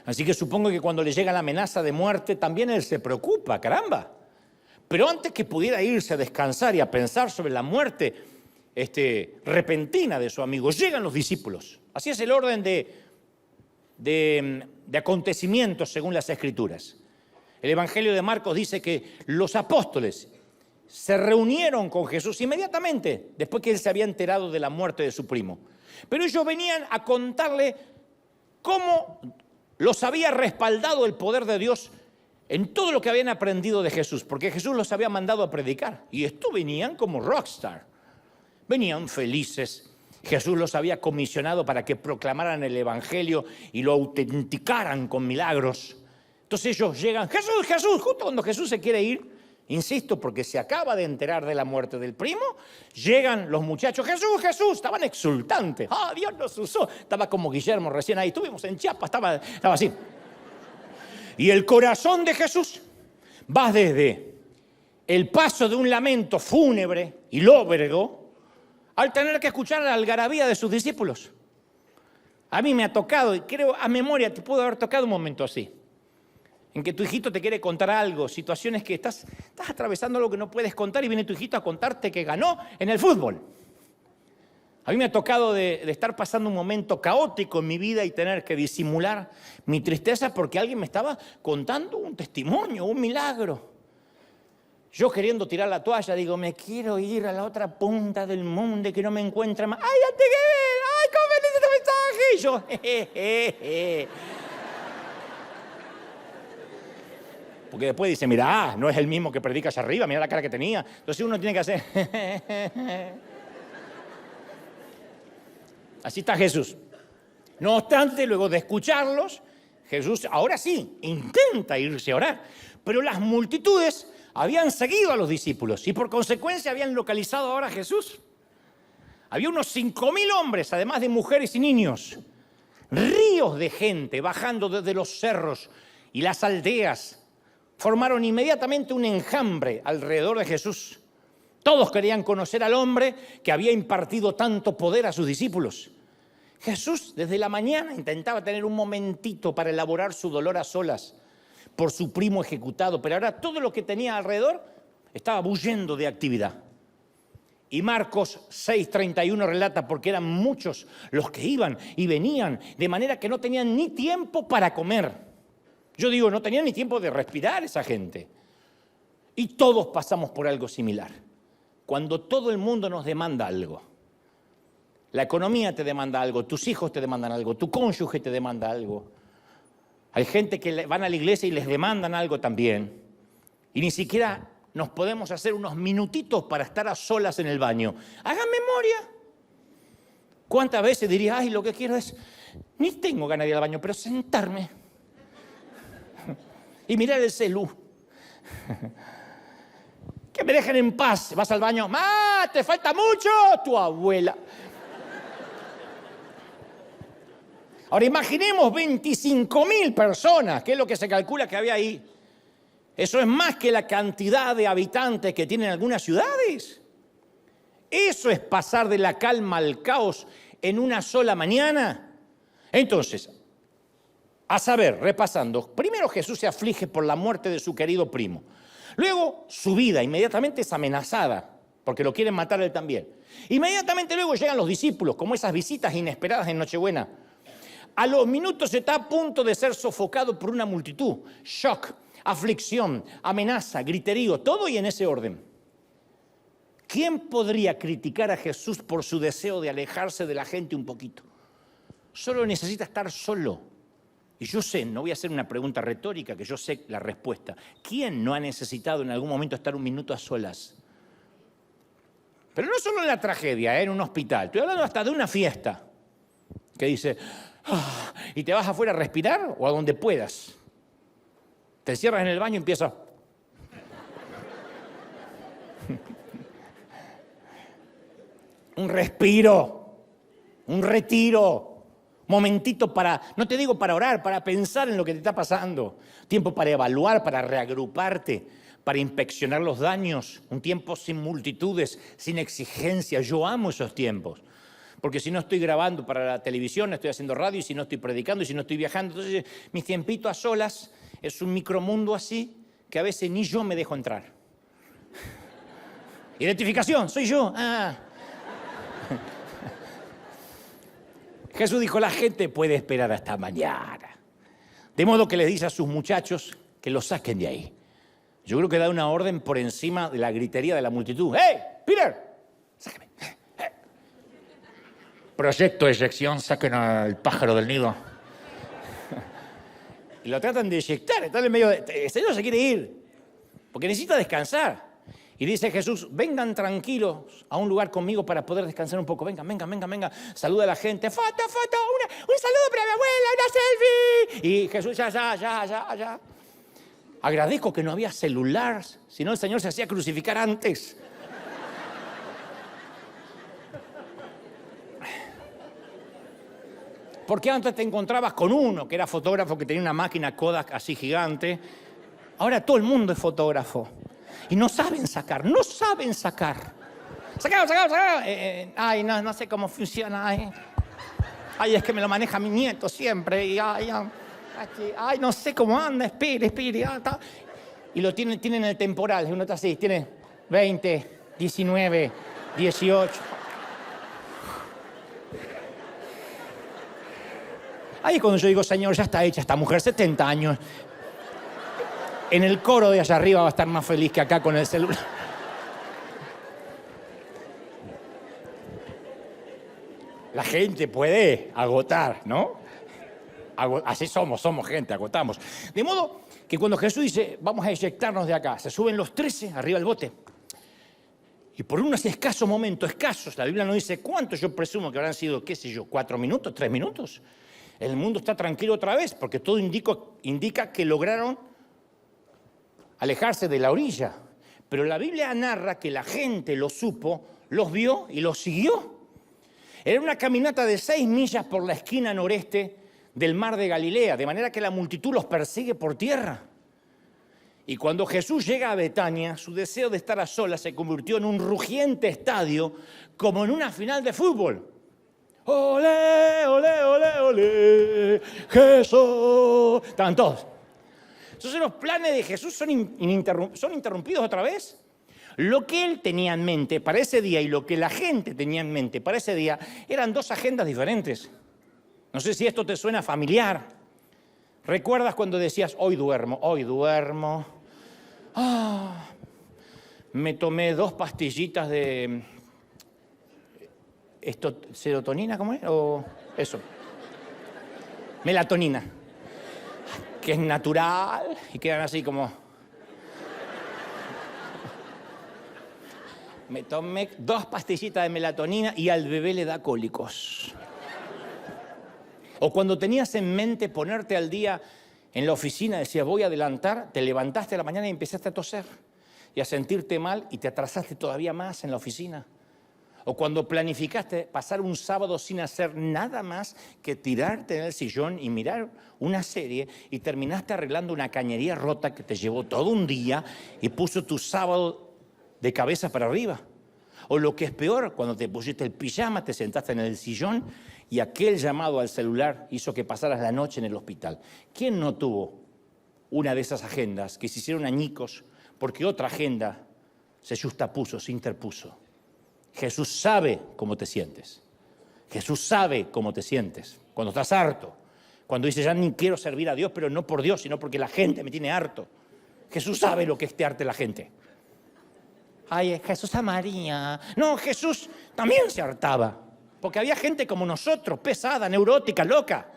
Así que supongo que cuando le llega la amenaza de muerte, también él se preocupa, caramba. Pero antes que pudiera irse a descansar y a pensar sobre la muerte repentina de su amigo, llegan los discípulos. Así es el orden de acontecimientos según las Escrituras. El Evangelio de Marcos dice que los apóstoles se reunieron con Jesús inmediatamente después que él se había enterado de la muerte de su primo. Pero ellos venían a contarle cómo los había respaldado el poder de Dios en todo lo que habían aprendido de Jesús, porque Jesús los había mandado a predicar. Y estos venían como rockstar, venían felices. Jesús los había comisionado para que proclamaran el Evangelio y lo autenticaran con milagros. Entonces ellos llegan, Jesús, Jesús, justo cuando Jesús se quiere ir, insisto, porque se acaba de enterar de la muerte del primo, llegan los muchachos, Jesús, Jesús, estaban exultantes. ¡Ah, Dios nos usó! Estaba como Guillermo recién ahí, estuvimos en Chiapas, estaba así. Y el corazón de Jesús va desde el paso de un lamento fúnebre y lóbrego al tener que escuchar la algarabía de sus discípulos. A mí me ha tocado, y creo a memoria te pudo haber tocado un momento así, en que tu hijito te quiere contar algo, situaciones que estás atravesando algo que no puedes contar y viene tu hijito a contarte que ganó en el fútbol. A mí me ha tocado de estar pasando un momento caótico en mi vida y tener que disimular mi tristeza porque alguien me estaba contando un testimonio, un milagro. Yo queriendo tirar la toalla, digo, me quiero ir a la otra punta del mundo y que no me encuentre más. ¡Ay, ya te ¡ay, cómo venís este mensaje! Y yo, Porque después dice, mira, no es el mismo que predica allá arriba, mira la cara que tenía. Entonces uno tiene que hacer... Así está Jesús. No obstante, luego de escucharlos, Jesús ahora sí intenta irse a orar. Pero las multitudes habían seguido a los discípulos y por consecuencia habían localizado ahora a Jesús. Había unos 5.000 hombres, además de mujeres y niños. Ríos de gente bajando desde los cerros y las aldeas. Formaron inmediatamente un enjambre alrededor de Jesús. Todos querían conocer al hombre que había impartido tanto poder a sus discípulos. Jesús desde la mañana intentaba tener un momentito para elaborar su dolor a solas por su primo ejecutado, pero ahora todo lo que tenía alrededor estaba bullendo de actividad. Y Marcos 6:31 relata porque eran muchos los que iban y venían, de manera que no tenían ni tiempo para comer. Yo digo, no tenían ni tiempo de respirar esa gente. Y todos pasamos por algo similar. Cuando todo el mundo nos demanda algo. La economía te demanda algo, tus hijos te demandan algo, tu cónyuge te demanda algo. Hay gente que van a la iglesia y les demandan algo también. Y ni siquiera nos podemos hacer unos minutitos para estar a solas en el baño. Hagan memoria. ¿Cuántas veces dirías, ay, lo que quiero es, ni tengo ganas de ir al baño, pero sentarme y mirar el celú? Que me dejen en paz. Vas al baño, ¡ma! ¡Te falta mucho! Tu abuela. Ahora imaginemos 25.000 personas, que es lo que se calcula que había ahí. Eso es más que la cantidad de habitantes que tienen algunas ciudades. Eso es pasar de la calma al caos en una sola mañana. Entonces, a saber, repasando, primero Jesús se aflige por la muerte de su querido primo. Luego su vida inmediatamente es amenazada, porque lo quieren matar él también. Inmediatamente luego llegan los discípulos, como esas visitas inesperadas en Nochebuena. A los minutos está a punto de ser sofocado por una multitud. Shock, aflicción, amenaza, griterío, todo y en ese orden. ¿Quién podría criticar a Jesús por su deseo de alejarse de la gente un poquito? Solo necesita estar solo. Y yo sé, no voy a hacer una pregunta retórica, que yo sé la respuesta. ¿Quién no ha necesitado en algún momento estar un minuto a solas? Pero no solo en la tragedia, en un hospital. Estoy hablando hasta de una fiesta. Que dice, y te vas afuera a respirar o a donde puedas. Te encierras en el baño y empiezas. Un respiro, un retiro. Momentito para, no te digo para orar, para pensar en lo que te está pasando. Tiempo para evaluar, para reagruparte, para inspeccionar los daños, un tiempo sin multitudes, sin exigencia. Yo amo esos tiempos, porque si no estoy grabando para la televisión, estoy haciendo radio, y si no estoy predicando, y si no estoy viajando, entonces mi tiempito a solas es un micromundo así que a veces ni yo me dejo entrar. Identificación, soy yo. Jesús dijo, la gente puede esperar hasta mañana. De modo que les dice a sus muchachos que los saquen de ahí. Yo creo que da una orden por encima de la gritería de la multitud. ¡Hey, Peter! ¡Sácame! Proyecto de eyección, saquen al pájaro del nido. Y lo tratan de eyectar, están en medio de... El Señor se quiere ir, porque necesita descansar. Y dice Jesús, vengan tranquilos a un lugar conmigo para poder descansar un poco. Vengan. Saluda a la gente. Foto, un saludo para mi abuela, una selfie. Y Jesús, ya. Agradezco que no había celular, si no el Señor se hacía crucificar antes. Porque antes te encontrabas con uno que era fotógrafo, que tenía una máquina Kodak así gigante. Ahora todo el mundo es fotógrafo. Y no saben sacar. Sacado. Ay, no sé cómo funciona. Ay, es que me lo maneja mi nieto siempre. Y ay, no sé cómo anda. Espere. Y lo tienen el temporal. Uno está así, tiene 20, 19, 18. Ahí es cuando yo digo, Señor, ya está hecha esta mujer, 70 años. En el coro de allá arriba va a estar más feliz que acá con el celular. La gente puede agotar, ¿no? Así somos gente, agotamos. De modo que cuando Jesús dice, vamos a eyectarnos de acá, se suben los 13 arriba del bote. Y por unos escasos momentos, la Biblia no dice cuántos, yo presumo que habrán sido, 4 minutos, 3 minutos. El mundo está tranquilo otra vez, porque todo indica que lograron alejarse de la orilla. Pero la Biblia narra que la gente lo supo, los vio y los siguió. Era una caminata de 6 millas por la esquina noreste del mar de Galilea, de manera que la multitud los persigue por tierra. Y cuando Jesús llega a Betania, su deseo de estar a solas se convirtió en un rugiente estadio, como en una final de fútbol. ¡Olé, olé, olé, olé! ¡Jesús! Estaban todos. Entonces los planes de Jesús son interrumpidos otra vez. Lo que él tenía en mente para ese día y lo que la gente tenía en mente para ese día eran 2 agendas diferentes. No sé si esto te suena familiar. ¿Recuerdas cuando decías, hoy duermo? Me tomé 2 pastillitas de... ¿Serotonina, cómo es? O eso. Melatonina. Que es natural y quedan así como... Me tomé 2 pastillitas de melatonina y al bebé le da cólicos. O cuando tenías en mente ponerte al día en la oficina, decías, voy a adelantar, te levantaste a la mañana y empezaste a toser y a sentirte mal y te atrasaste todavía más en la oficina. O cuando planificaste pasar un sábado sin hacer nada más que tirarte en el sillón y mirar una serie y terminaste arreglando una cañería rota que te llevó todo un día y puso tu sábado de cabeza para arriba. O lo que es peor, cuando te pusiste el pijama, te sentaste en el sillón y aquel llamado al celular hizo que pasaras la noche en el hospital. ¿Quién no tuvo una de esas agendas que se hicieron añicos porque otra agenda se justapuso, se interpuso? Jesús sabe cómo te sientes. Jesús sabe cómo te sientes. Cuando estás harto. Cuando dices, ya ni quiero servir a Dios, pero no por Dios, sino porque la gente me tiene harto. Jesús sabe lo que es arte la gente. Ay, Jesús a María. No, Jesús también se hartaba. Porque había gente como nosotros, pesada, neurótica, loca.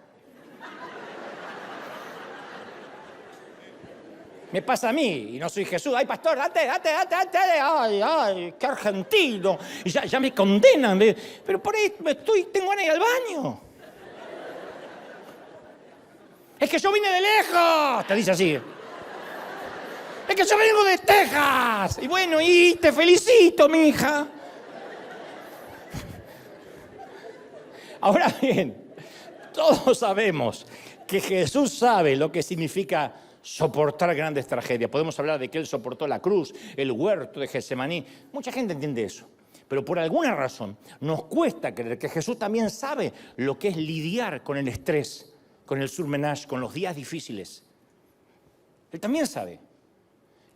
Me pasa a mí y no soy Jesús. Ay, pastor, date. Ay, qué argentino. Y ya me condenan. Pero por ahí tengo ganas de ir al baño. Es que yo vine de lejos, te dice así. Es que yo vengo de Texas. Y bueno, y te felicito, mi hija. Ahora bien, todos sabemos que Jesús sabe lo que significa soportar grandes tragedias. Podemos hablar de que Él soportó la cruz, el huerto de Getsemaní. Mucha gente entiende eso. Pero por alguna razón nos cuesta creer que Jesús también sabe lo que es lidiar con el estrés, con el surmenage, con los días difíciles. Él también sabe.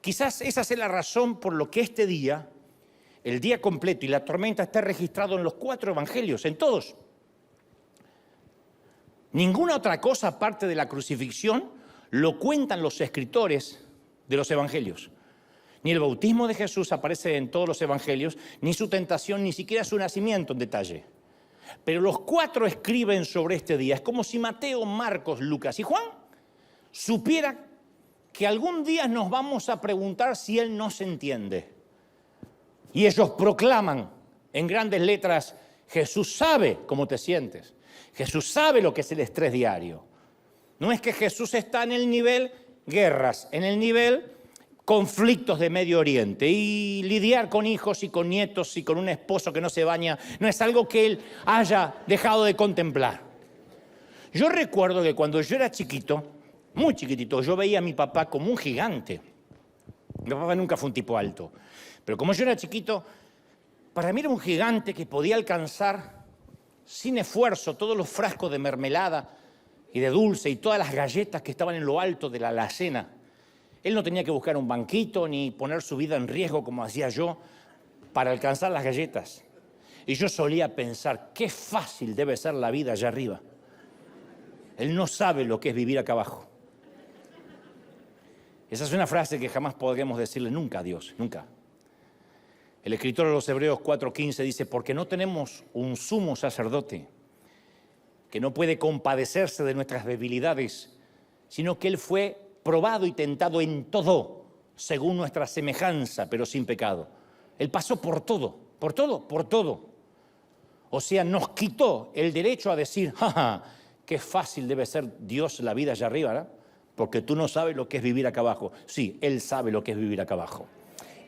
Quizás esa sea la razón por lo que este día, el día completo y la tormenta está registrado en los 4 evangelios, en todos. Ninguna otra cosa aparte de la crucifixión lo cuentan los escritores de los evangelios. Ni el bautismo de Jesús aparece en todos los evangelios, ni su tentación, ni siquiera su nacimiento en detalle. Pero los 4 escriben sobre este día. Es como si Mateo, Marcos, Lucas y Juan supieran que algún día nos vamos a preguntar si Él nos entiende. Y ellos proclaman en grandes letras: Jesús sabe cómo te sientes. Jesús sabe lo que es el estrés diario. No es que Jesús está en el nivel guerras, en el nivel conflictos de Medio Oriente, y lidiar con hijos y con nietos y con un esposo que no se baña no es algo que Él haya dejado de contemplar. Yo recuerdo que cuando yo era chiquito, muy chiquitito, yo veía a mi papá como un gigante. Mi papá nunca fue un tipo alto, pero como yo era chiquito, para mí era un gigante que podía alcanzar sin esfuerzo todos los frascos de mermelada y de dulce y todas las galletas que estaban en lo alto de la alacena. Él no tenía que buscar un banquito ni poner su vida en riesgo como hacía yo para alcanzar las galletas. Y yo solía pensar, qué fácil debe ser la vida allá arriba. Él no sabe lo que es vivir acá abajo. Esa es una frase que jamás podríamos decirle nunca a Dios, nunca. El escritor de los Hebreos 4:15 dice: porque no tenemos un sumo sacerdote que no puede compadecerse de nuestras debilidades, sino que Él fue probado y tentado en todo, según nuestra semejanza, pero sin pecado. Él pasó por todo, por todo, por todo. O sea, nos quitó el derecho a decir: jaja, qué fácil debe ser Dios la vida allá arriba, ¿no? Porque tú no sabes lo que es vivir acá abajo. Sí, Él sabe lo que es vivir acá abajo.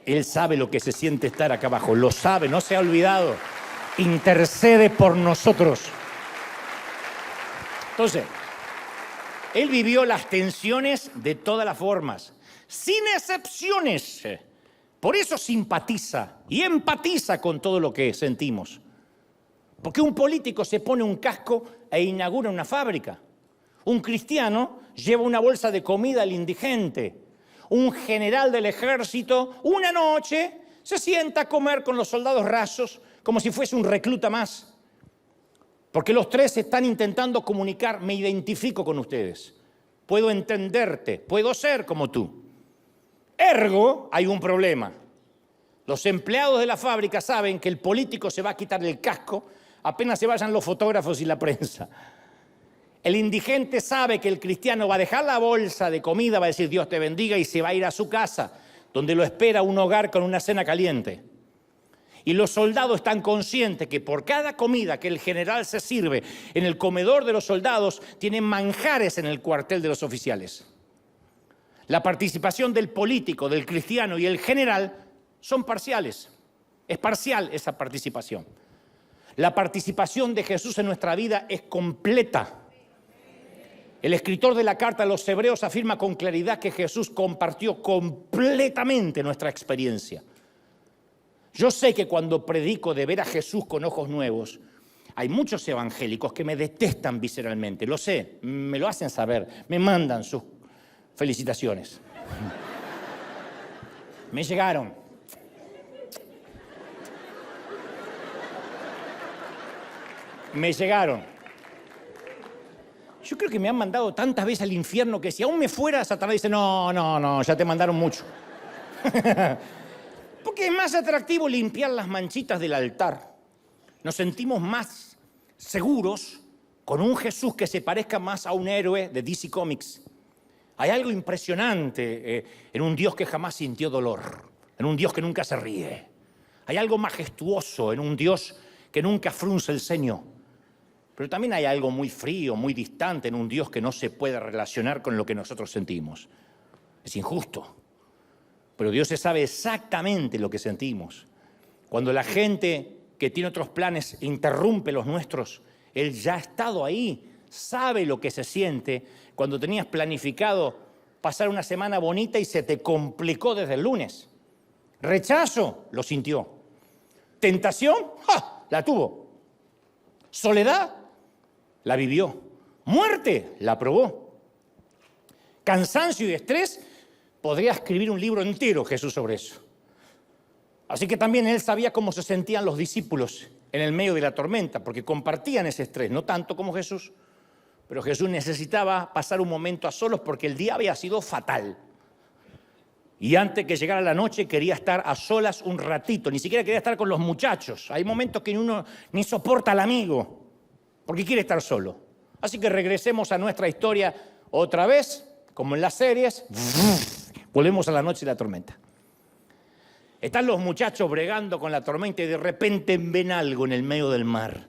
Él sabe lo que se siente estar acá abajo. Lo sabe, no se ha olvidado. Intercede por nosotros. Entonces, Él vivió las tensiones de todas las formas, sin excepciones. Por eso simpatiza y empatiza con todo lo que sentimos. Porque un político se pone un casco e inaugura una fábrica. Un cristiano lleva una bolsa de comida al indigente. Un general del ejército, una noche, se sienta a comer con los soldados rasos como si fuese un recluta más. Porque los 3 están intentando comunicar: me identifico con ustedes, puedo entenderte, puedo ser como tú. Ergo, hay un problema. Los empleados de la fábrica saben que el político se va a quitar el casco apenas se vayan los fotógrafos y la prensa. El indigente sabe que el cristiano va a dejar la bolsa de comida, va a decir Dios te bendiga y se va a ir a su casa, donde lo espera un hogar con una cena caliente. Y los soldados están conscientes que por cada comida que el general se sirve en el comedor de los soldados, tienen manjares en el cuartel de los oficiales. La participación del político, del cristiano y el general son parciales. Es parcial esa participación. La participación de Jesús en nuestra vida es completa. El escritor de la carta a los Hebreos afirma con claridad que Jesús compartió completamente nuestra experiencia. Yo sé que cuando predico de ver a Jesús con ojos nuevos, hay muchos evangélicos que me detestan visceralmente, lo sé, me lo hacen saber, me mandan sus felicitaciones. Me llegaron. Me llegaron. Yo creo que me han mandado tantas veces al infierno que si aún me fuera, Satanás dice, no, ya te mandaron mucho. Porque es más atractivo limpiar las manchitas del altar. Nos sentimos más seguros con un Jesús que se parezca más a un héroe de DC Comics. Hay algo impresionante en un Dios que jamás sintió dolor, en un Dios que nunca se ríe. Hay algo majestuoso en un Dios que nunca frunce el ceño. Pero también hay algo muy frío, muy distante en un Dios que no se puede relacionar con lo que nosotros sentimos. Es injusto. Pero Dios sabe exactamente lo que sentimos. Cuando la gente que tiene otros planes interrumpe los nuestros, Él ya ha estado ahí, sabe lo que se siente cuando tenías planificado pasar una semana bonita y se te complicó desde el lunes. Rechazo, lo sintió. Tentación, ¡ja!, la tuvo. Soledad, la vivió. Muerte, la probó. Cansancio y estrés, podría escribir un libro entero Jesús sobre eso. Así que también él sabía cómo se sentían los discípulos en el medio de la tormenta, porque compartían ese estrés, no tanto como Jesús, pero Jesús necesitaba pasar un momento a solos porque el día había sido fatal. Y antes que llegara la noche quería estar a solas un ratito, ni siquiera quería estar con los muchachos. Hay momentos que uno ni soporta al amigo, porque quiere estar solo. Así que regresemos a nuestra historia otra vez, como en las series, volvemos a la noche de la tormenta. Están los muchachos bregando con la tormenta y de repente ven algo en el medio del mar.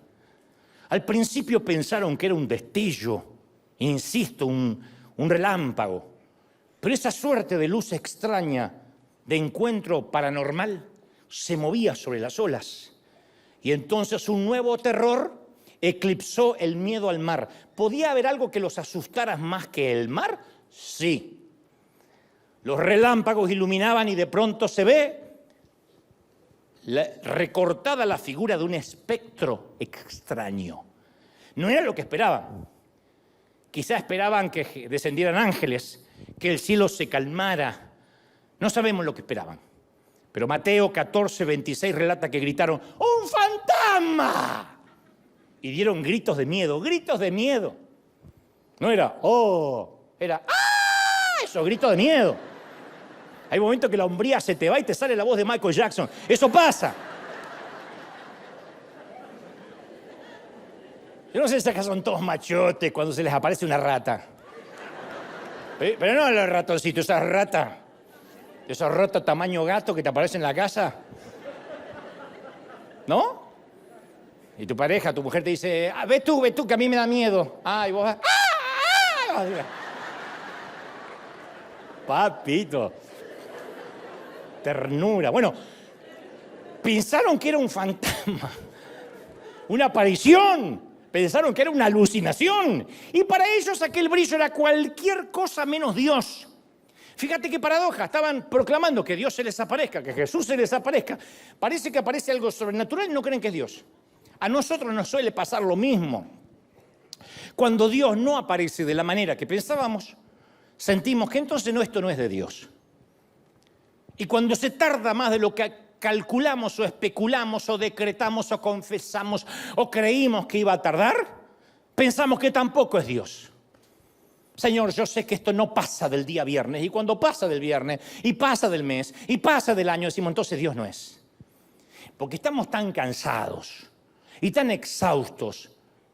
Al principio pensaron que era un destello, insisto, un relámpago. Pero esa suerte de luz extraña, de encuentro paranormal, se movía sobre las olas. Y entonces un nuevo terror eclipsó el miedo al mar. ¿Podía haber algo que los asustara más que el mar? Sí. Los relámpagos iluminaban y de pronto se ve recortada la figura de un espectro extraño. No era lo que esperaban. Quizá esperaban que descendieran ángeles, que el cielo se calmara. No sabemos lo que esperaban. Pero Mateo 14:26 relata que gritaron, ¡un fantasma! Y dieron gritos de miedo, gritos de miedo. No era, ¡oh! Era, ¡ah! Esos gritos de miedo. Hay momentos que la hombría se te va y te sale la voz de Michael Jackson. Eso pasa. Yo no sé si acá son todos machotes cuando se les aparece una rata. Pero no los ratoncitos, esas ratas tamaño gato que te aparecen en la casa. ¿No? Y tu pareja, tu mujer te dice, ve tú, que a mí me da miedo. Ah, y vos vas, ¡ah! Papito. Ternura. Bueno, pensaron que era un fantasma, una aparición. Pensaron que era una alucinación. Y para ellos aquel brillo era cualquier cosa menos Dios. Fíjate qué paradoja. Estaban proclamando que Dios se les aparezca, que Jesús se les aparezca. Parece que aparece algo sobrenatural y no creen que es Dios. A nosotros nos suele pasar lo mismo. Cuando Dios no aparece de la manera que pensábamos, sentimos que entonces esto no es de Dios. Y cuando se tarda más de lo que calculamos o especulamos o decretamos o confesamos o creímos que iba a tardar, pensamos que tampoco es Dios. Señor, yo sé que esto no pasa del día viernes, y cuando pasa del viernes y pasa del mes y pasa del año, decimos entonces Dios no es. Porque estamos tan cansados y tan exhaustos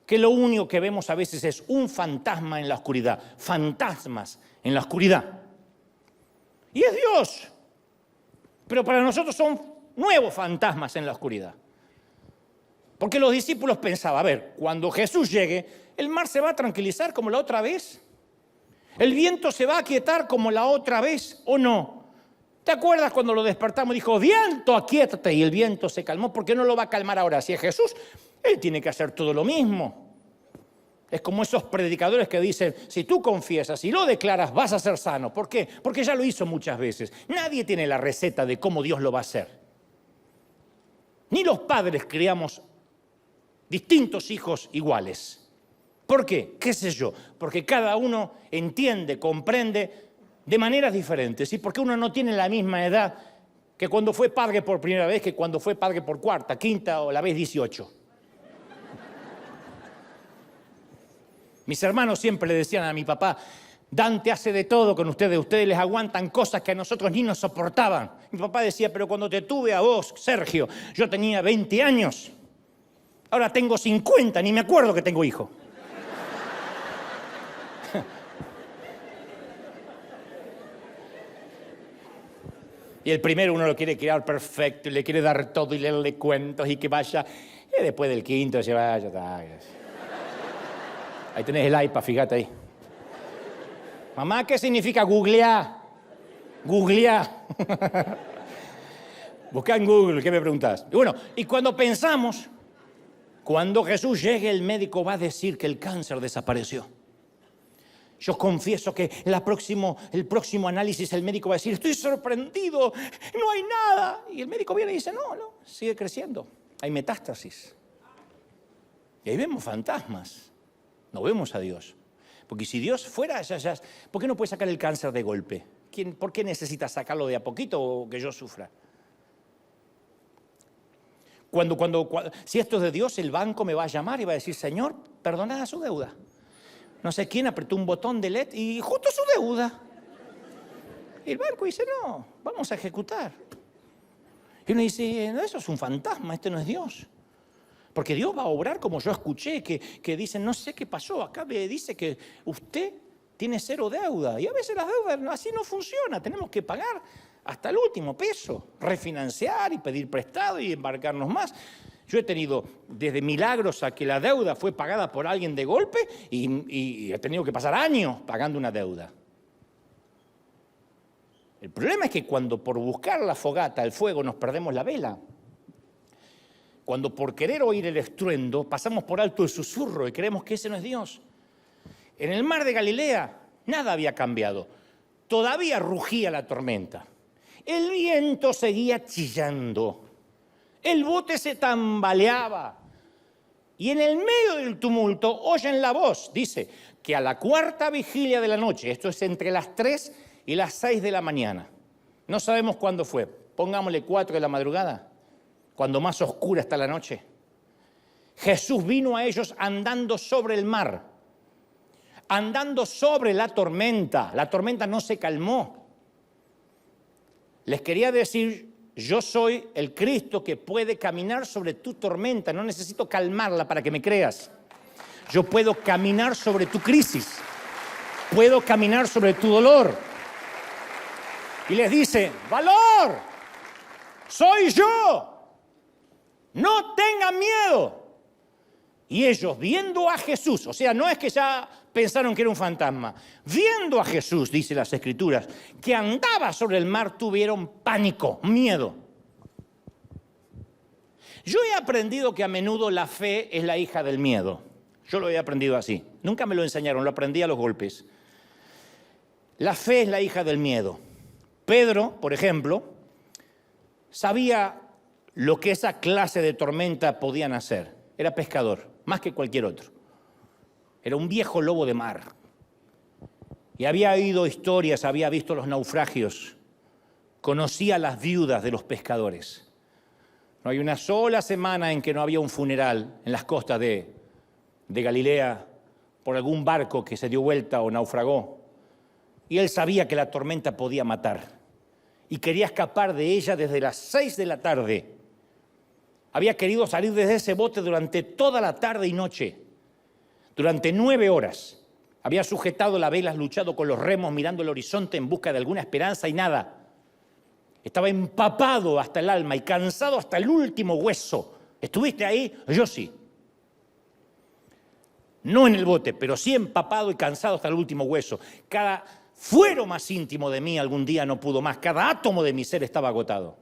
que lo único que vemos a veces es un fantasma en la oscuridad, fantasmas en la oscuridad. Y es Dios. Pero para nosotros son nuevos fantasmas en la oscuridad. Porque los discípulos pensaban, a ver, cuando Jesús llegue, el mar se va a tranquilizar como la otra vez. El viento se va a aquietar como la otra vez, ¿o no? ¿Te acuerdas cuando lo despertamos? Dijo, viento, aquíétate. Y el viento se calmó. ¿Por qué no lo va a calmar ahora? Si es Jesús, Él tiene que hacer todo lo mismo. Es como esos predicadores que dicen, si tú confiesas y lo declaras, vas a ser sano. ¿Por qué? Porque ya lo hizo muchas veces. Nadie tiene la receta de cómo Dios lo va a hacer. Ni los padres criamos distintos hijos iguales. ¿Por qué? ¿Qué sé yo? Porque cada uno entiende, comprende de maneras diferentes. Y porque uno no tiene la misma edad que cuando fue padre por primera vez, que cuando fue padre por cuarta, quinta o la vez 18. Mis hermanos siempre le decían a mi papá, Dante hace de todo con ustedes les aguantan cosas que a nosotros ni nos soportaban. Mi papá decía, pero cuando te tuve a vos, Sergio, yo tenía 20 años, ahora tengo 50, ni me acuerdo que tengo hijo. Y el primero uno lo quiere criar perfecto y le quiere dar todo y leerle cuentos y que vaya, y después del quinto se vaya, ahí tenés el iPad, fíjate ahí. Mamá, ¿qué significa googlear? Googlear. Buscá en Google, ¿qué me preguntás? Y bueno, y cuando pensamos, cuando Jesús llegue, el médico va a decir que el cáncer desapareció. Yo confieso que el próximo análisis el médico va a decir, estoy sorprendido, no hay nada. Y el médico viene y dice, no, sigue creciendo, hay metástasis. Y ahí vemos fantasmas, no vemos a Dios. Porque si Dios fuera, ¿por qué no puede sacar el cáncer de golpe? ¿Por qué necesita sacarlo de a poquito o que yo sufra? Si esto es de Dios, el banco me va a llamar y va a decir, Señor, perdonad su deuda. No sé quién apretó un botón de LED y justo su deuda. Y el banco dice, no, vamos a ejecutar. Y uno dice, no, eso es un fantasma, este no es Dios. Porque Dios va a obrar como yo escuché, que dicen, no sé qué pasó, acá me dice que usted tiene 0 deuda. Y a veces las deudas así no funciona, tenemos que pagar hasta el último peso, refinanciar y pedir prestado y embarcarnos más. Yo he tenido desde milagros a que la deuda fue pagada por alguien de golpe y he tenido que pasar años pagando una deuda. El problema es que cuando por buscar la fogata, el fuego, nos perdemos la vela, cuando por querer oír el estruendo pasamos por alto el susurro y creemos que ese no es Dios. En el mar de Galilea nada había cambiado, todavía rugía la tormenta, el viento seguía chillando. El bote se tambaleaba y en el medio del tumulto oyen la voz, dice, que a la 4ª vigilia de la noche, esto es entre las 3 y las 6 de la mañana, no sabemos cuándo fue, pongámosle 4 de la madrugada, cuando más oscura está la noche, Jesús vino a ellos andando sobre el mar, andando sobre la tormenta no se calmó. Les quería decir, yo soy el Cristo que puede caminar sobre tu tormenta. No necesito calmarla para que me creas. Yo puedo caminar sobre tu crisis. Puedo caminar sobre tu dolor. Y les dice, ¡valor! ¡Soy yo! ¡No tengan miedo! Y ellos, viendo a Jesús, o sea, no es que ya pensaron que era un fantasma, viendo a Jesús, dice las Escrituras, que andaba sobre el mar, tuvieron pánico, miedo. Yo he aprendido que a menudo la fe es la hija del miedo. Yo lo he aprendido así. Nunca me lo enseñaron, lo aprendí a los golpes. La fe es la hija del miedo. Pedro, por ejemplo, sabía lo que esa clase de tormenta podían hacer. Era pescador, más que cualquier otro. Era un viejo lobo de mar. Y había oído historias, había visto los naufragios. Conocía a las viudas de los pescadores. No hay una sola semana en que no había un funeral en las costas de Galilea por algún barco que se dio vuelta o naufragó. Y él sabía que la tormenta podía matar. Y quería escapar de ella desde las 6 de la tarde. Había querido salir desde ese bote durante toda la tarde y noche. Durante 9 horas. Había sujetado las velas, luchado con los remos, mirando el horizonte en busca de alguna esperanza y nada. Estaba empapado hasta el alma y cansado hasta el último hueso. ¿Estuviste ahí? Yo sí. No en el bote, pero sí empapado y cansado hasta el último hueso. Cada fuero más íntimo de mí algún día no pudo más. Cada átomo de mi ser estaba agotado.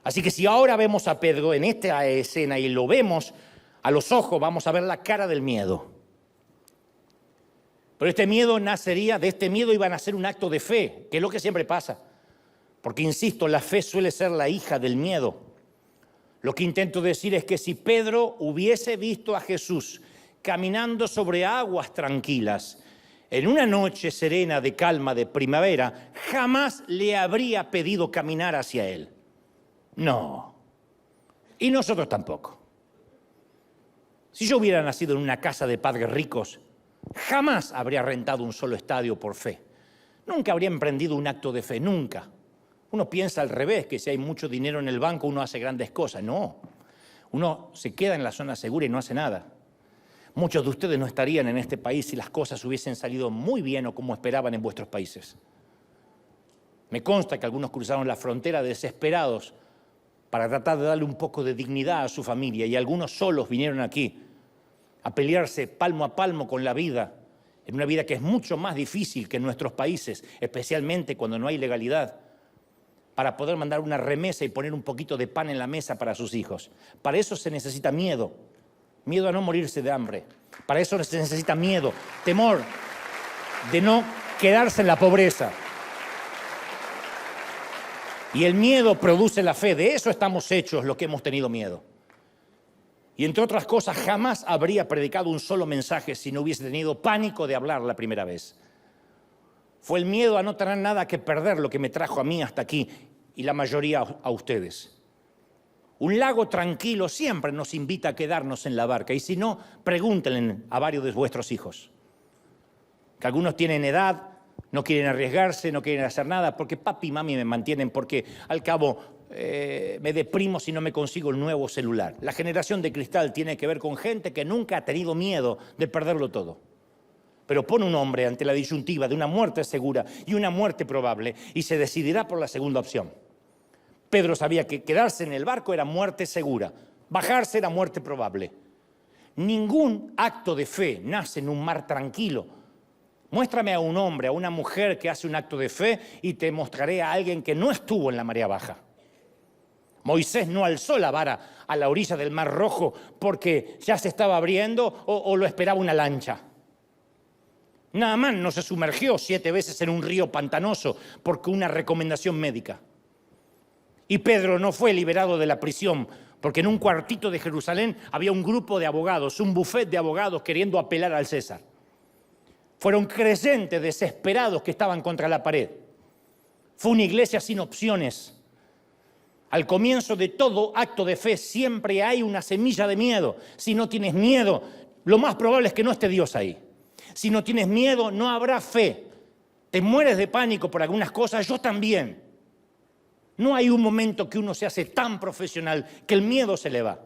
Así que si ahora vemos a Pedro en esta escena y lo vemos a los ojos, vamos a ver la cara del miedo. Pero de este miedo iba a nacer un acto de fe, que es lo que siempre pasa. Porque, insisto, la fe suele ser la hija del miedo. Lo que intento decir es que si Pedro hubiese visto a Jesús caminando sobre aguas tranquilas, en una noche serena de calma de primavera, jamás le habría pedido caminar hacia él. No. Y nosotros tampoco. Si yo hubiera nacido en una casa de padres ricos, jamás habría rentado un solo estadio por fe. Nunca habría emprendido un acto de fe, nunca. Uno piensa al revés, que si hay mucho dinero en el banco uno hace grandes cosas. No, uno se queda en la zona segura y no hace nada. Muchos de ustedes no estarían en este país si las cosas hubiesen salido muy bien o como esperaban en vuestros países. Me consta que algunos cruzaron la frontera desesperados para tratar de darle un poco de dignidad a su familia y algunos solos vinieron aquí a pelearse palmo a palmo con la vida, en una vida que es mucho más difícil que en nuestros países, especialmente cuando no hay legalidad, para poder mandar una remesa y poner un poquito de pan en la mesa para sus hijos. Para eso se necesita miedo a no morirse de hambre. Para eso se necesita miedo, temor de no quedarse en la pobreza. Y el miedo produce la fe. De eso estamos hechos los que hemos tenido miedo. Y entre otras cosas, jamás habría predicado un solo mensaje si no hubiese tenido pánico de hablar la primera vez. Fue el miedo a no tener nada que perder lo que me trajo a mí hasta aquí y la mayoría a ustedes. Un lago tranquilo siempre nos invita a quedarnos en la barca. Y si no, pregúntenle a varios de vuestros hijos. Que algunos tienen edad, no quieren arriesgarse, no quieren hacer nada, porque papi y mami me mantienen, porque al cabo me deprimo si no me consigo el nuevo celular. La generación de cristal tiene que ver con gente que nunca ha tenido miedo de perderlo todo. Pero pone un hombre ante la disyuntiva de una muerte segura y una muerte probable y se decidirá por la segunda opción. Pedro sabía que quedarse en el barco era muerte segura, bajarse era muerte probable. Ningún acto de fe nace en un mar tranquilo. Muéstrame a un hombre, a una mujer que hace un acto de fe y te mostraré a alguien que no estuvo en la marea baja. Moisés no alzó la vara a la orilla del Mar Rojo porque ya se estaba abriendo o lo esperaba una lancha. Naamán no se sumergió 7 veces en un río pantanoso porque una recomendación médica. Y Pedro no fue liberado de la prisión porque en un cuartito de Jerusalén había un grupo de abogados, un bufet de abogados queriendo apelar al César. Fueron creyentes desesperados que estaban contra la pared. Fue una iglesia sin opciones. Al comienzo de todo acto de fe siempre hay una semilla de miedo. Si no tienes miedo, lo más probable es que no esté Dios ahí. Si no tienes miedo, no habrá fe. Te mueres de pánico por algunas cosas, yo también. No hay un momento que uno se hace tan profesional que el miedo se le va.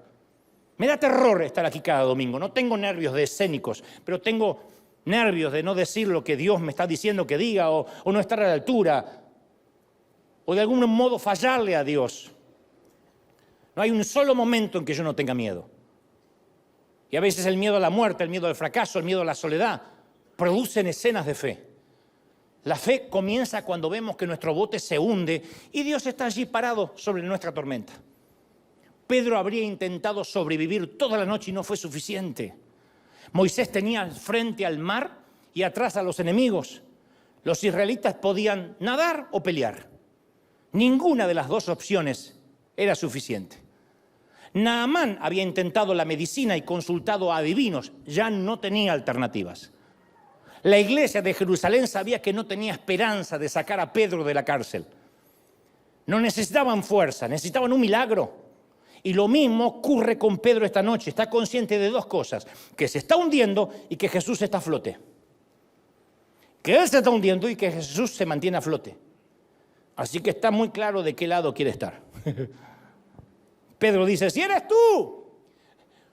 Me da terror estar aquí cada domingo. No tengo nervios de escénicos, pero tengo nervios de no decir lo que Dios me está diciendo que diga o no estar a la altura o de algún modo fallarle a Dios. No hay un solo momento en que yo no tenga miedo. Y a veces el miedo a la muerte, el miedo al fracaso, el miedo a la soledad producen escenas de fe. La fe comienza cuando vemos que nuestro bote se hunde y Dios está allí parado sobre nuestra tormenta. Pedro habría intentado sobrevivir toda la noche y no fue suficiente. Moisés tenía frente al mar y atrás a los enemigos. Los israelitas podían nadar o pelear. Ninguna de las dos opciones era suficiente. Naamán había intentado la medicina y consultado a adivinos. Ya no tenía alternativas. La iglesia de Jerusalén sabía que no tenía esperanza de sacar a Pedro de la cárcel. No necesitaban fuerza, necesitaban un milagro. Y lo mismo ocurre con Pedro esta noche. Está consciente de dos cosas: que se está hundiendo y que Jesús está a flote. Que él se está hundiendo y que Jesús se mantiene a flote. Así que está muy claro de qué lado quiere estar. Pedro dice: si eres tú,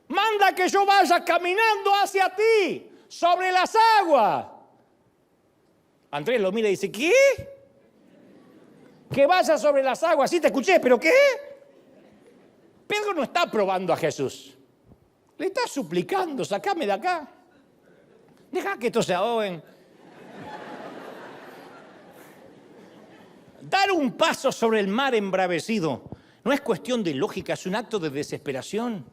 manda que yo vaya caminando hacia ti sobre las aguas. Andrés lo mira y dice: ¿qué? Que vaya sobre las aguas. Sí te escuché, pero ¿qué? Pedro no está probando a Jesús. Le está suplicando: sacame de acá. Deja que estos se ahoguen. Dar un paso sobre el mar embravecido no es cuestión de lógica, es un acto de desesperación.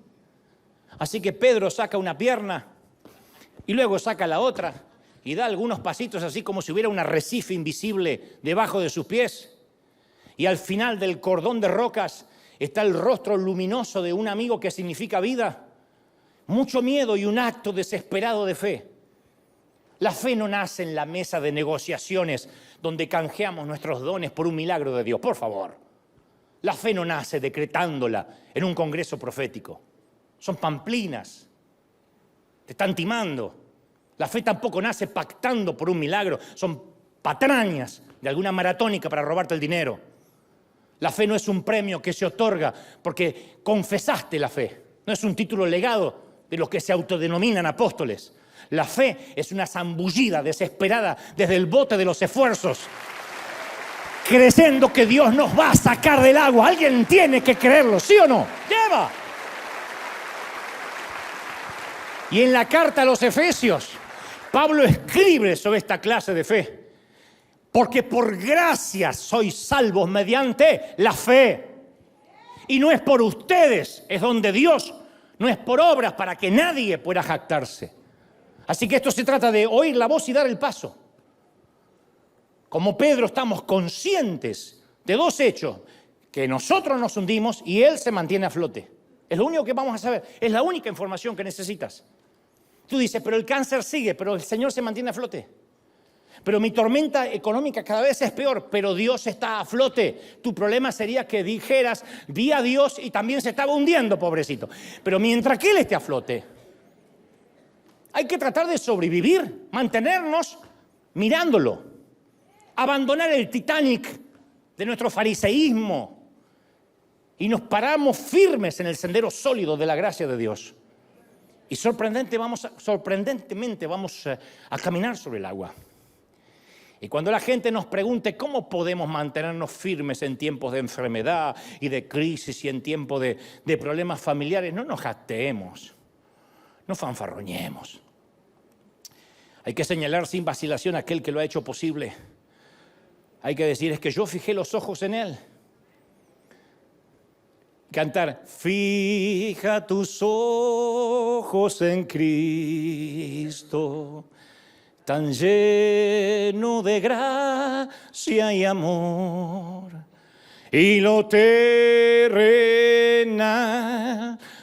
Así que Pedro saca una pierna y luego saca la otra y da algunos pasitos así como si hubiera un arrecife invisible debajo de sus pies. Y al final del cordón de rocas está el rostro luminoso de un amigo que significa vida. Mucho miedo y un acto desesperado de fe. La fe no nace en la mesa de negociaciones donde canjeamos nuestros dones por un milagro de Dios, por favor. La fe no nace decretándola en un congreso profético. Son pamplinas. Te están timando. La fe tampoco nace pactando por un milagro. Son patrañas de alguna maratónica para robarte el dinero. La fe no es un premio que se otorga porque confesaste la fe. No es un título legado de los que se autodenominan apóstoles. La fe es una zambullida desesperada desde el bote de los esfuerzos, creyendo que Dios nos va a sacar del agua. Alguien tiene que creerlo, ¿sí o no? ¡Lleva! Y en la carta a los Efesios, Pablo escribe sobre esta clase de fe. Porque por gracia sois salvos mediante la fe. Y no es por ustedes, es donde Dios, no es por obras para que nadie pueda jactarse. Así que esto se trata de oír la voz y dar el paso. Como Pedro estamos conscientes de dos hechos, que nosotros nos hundimos y Él se mantiene a flote. Es lo único que vamos a saber, es la única información que necesitas. Tú dices, pero el cáncer sigue, pero el Señor se mantiene a flote. Pero mi tormenta económica cada vez es peor, pero Dios está a flote. Tu problema sería que dijeras, vi a Dios y también se estaba hundiendo, pobrecito. Pero mientras que Él esté a flote, hay que tratar de sobrevivir, mantenernos mirándolo. Abandonar el Titanic de nuestro fariseísmo y nos paramos firmes en el sendero sólido de la gracia de Dios. Y sorprendentemente vamos a caminar sobre el agua. Y cuando la gente nos pregunte cómo podemos mantenernos firmes en tiempos de enfermedad y de crisis y en tiempos de problemas familiares, no nos jactemos, no fanfarroñemos. Hay que señalar sin vacilación a aquel que lo ha hecho posible. Hay que decir, es que yo fijé los ojos en Él. Cantar, fija tus ojos en Cristo, tan lleno de gracia y amor, y lo terrenal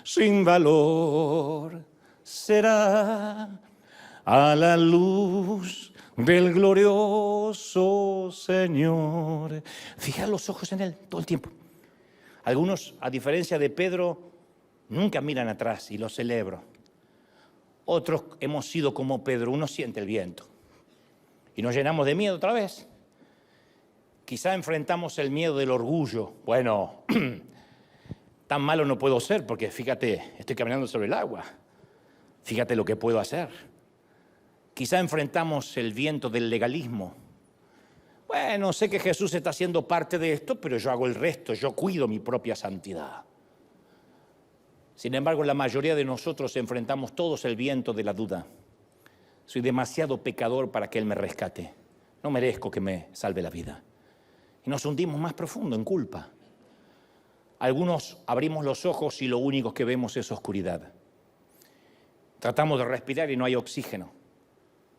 sin valor será a la luz del glorioso Señor. Fija los ojos en Él todo el tiempo. Algunos, a diferencia de Pedro, nunca miran atrás y lo celebro. Otros hemos sido como Pedro, uno siente el viento y nos llenamos de miedo otra vez. Quizá enfrentamos el miedo del orgullo. Bueno, tan malo no puedo ser porque fíjate, estoy caminando sobre el agua. Fíjate lo que puedo hacer. Quizá enfrentamos el viento del legalismo. Bueno, sé que Jesús está haciendo parte de esto, pero yo hago el resto, yo cuido mi propia santidad. Sin embargo, la mayoría de nosotros enfrentamos todos el viento de la duda. Soy demasiado pecador para que Él me rescate. No merezco que me salve la vida. Y nos hundimos más profundo en culpa. Algunos abrimos los ojos y lo único que vemos es oscuridad. Tratamos de respirar y no hay oxígeno.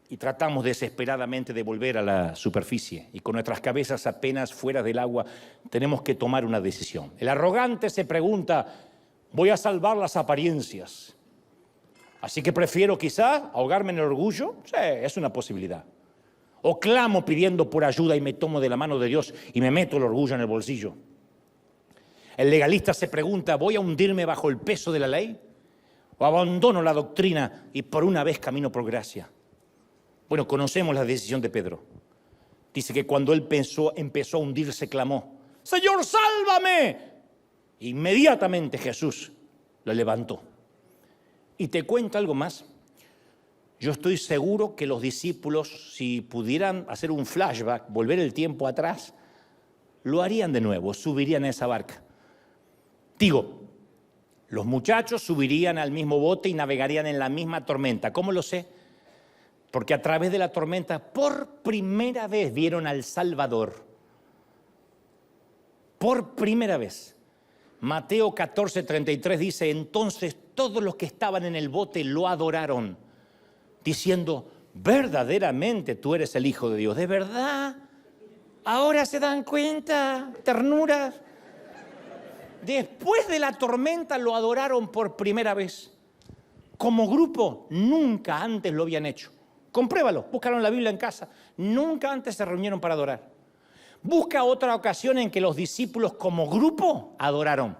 Y tratamos desesperadamente de volver a la superficie. Y con nuestras cabezas apenas fuera del agua, tenemos que tomar una decisión. El arrogante se pregunta, voy a salvar las apariencias. Así que prefiero quizá ahogarme en el orgullo. Sí, es una posibilidad. O clamo pidiendo por ayuda y me tomo de la mano de Dios y me meto el orgullo en el bolsillo. El legalista se pregunta, ¿voy a hundirme bajo el peso de la ley? ¿O abandono la doctrina y por una vez camino por gracia? Bueno, conocemos la decisión de Pedro. Dice que cuando él empezó a hundirse, clamó, ¡Señor, sálvame! Inmediatamente Jesús lo levantó. Y te cuento algo más. Yo estoy seguro que los discípulos, si pudieran hacer un flashback, volver el tiempo atrás, lo harían de nuevo, subirían a esa barca. Digo, los muchachos subirían al mismo bote y navegarían en la misma tormenta. ¿Cómo lo sé? Porque a través de la tormenta, por primera vez vieron al Salvador. Por primera vez. Mateo 14:33 dice, entonces todos los que estaban en el bote lo adoraron, diciendo, verdaderamente tú eres el Hijo de Dios. ¿De verdad? Ahora se dan cuenta, ternura. Después de la tormenta lo adoraron por primera vez. Como grupo, nunca antes lo habían hecho. Compruébalo, buscaron la Biblia en casa. Nunca antes se reunieron para adorar. Busca otra ocasión en que los discípulos como grupo adoraron.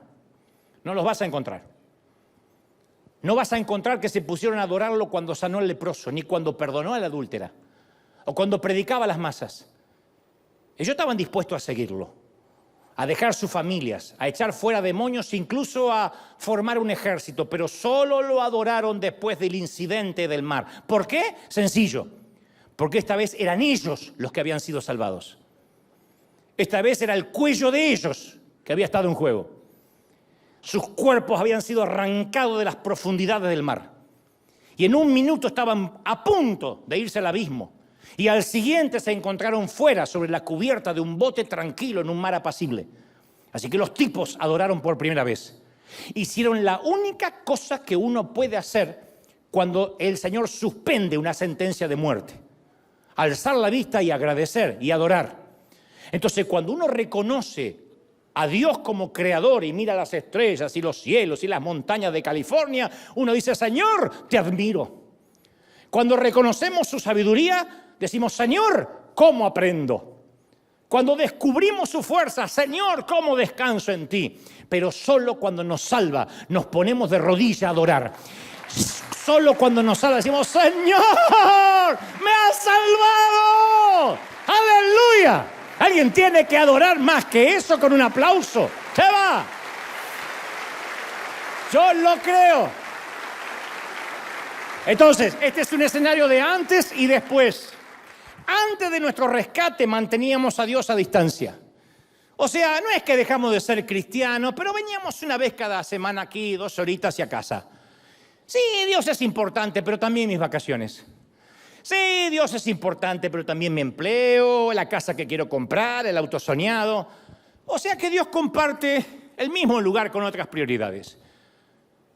No los vas a encontrar. No vas a encontrar que se pusieron a adorarlo cuando sanó al leproso, ni cuando perdonó a la adúltera, o cuando predicaba a las masas. Ellos estaban dispuestos a seguirlo, a dejar sus familias, a echar fuera demonios, incluso a formar un ejército, pero solo lo adoraron después del incidente del mar. ¿Por qué? Sencillo, porque esta vez eran ellos los que habían sido salvados. Esta vez era el cuello de ellos que había estado en juego. Sus cuerpos habían sido arrancados de las profundidades del mar. Y en un minuto estaban a punto de irse al abismo. Y al siguiente se encontraron fuera, sobre la cubierta de un bote tranquilo en un mar apacible. Así que los tipos adoraron por primera vez. Hicieron la única cosa que uno puede hacer cuando el Señor suspende una sentencia de muerte. alzar la vista y agradecer y adorar. Entonces, cuando uno reconoce a Dios como creador y mira las estrellas y los cielos y las montañas de California, uno dice, Señor, te admiro. Cuando reconocemos su sabiduría, decimos, Señor, ¿cómo aprendo? Cuando descubrimos su fuerza, Señor, ¿cómo descanso en ti? Pero solo cuando nos salva, nos ponemos de rodillas a adorar. Solo cuando nos salva decimos, Señor, me has salvado. ¡Aleluya! Alguien tiene que adorar más que eso con un aplauso. ¡Se va! Yo lo creo. Entonces, este es un escenario de antes y después. Antes de nuestro rescate manteníamos a Dios a distancia. O sea, no es que dejamos de ser cristianos, pero veníamos una vez cada semana aquí, 2 horitas y a casa. Sí, Dios es importante, pero también mis vacaciones. Sí, Dios es importante, pero también mi empleo, la casa que quiero comprar, el auto soñado. O sea que Dios comparte el mismo lugar con otras prioridades.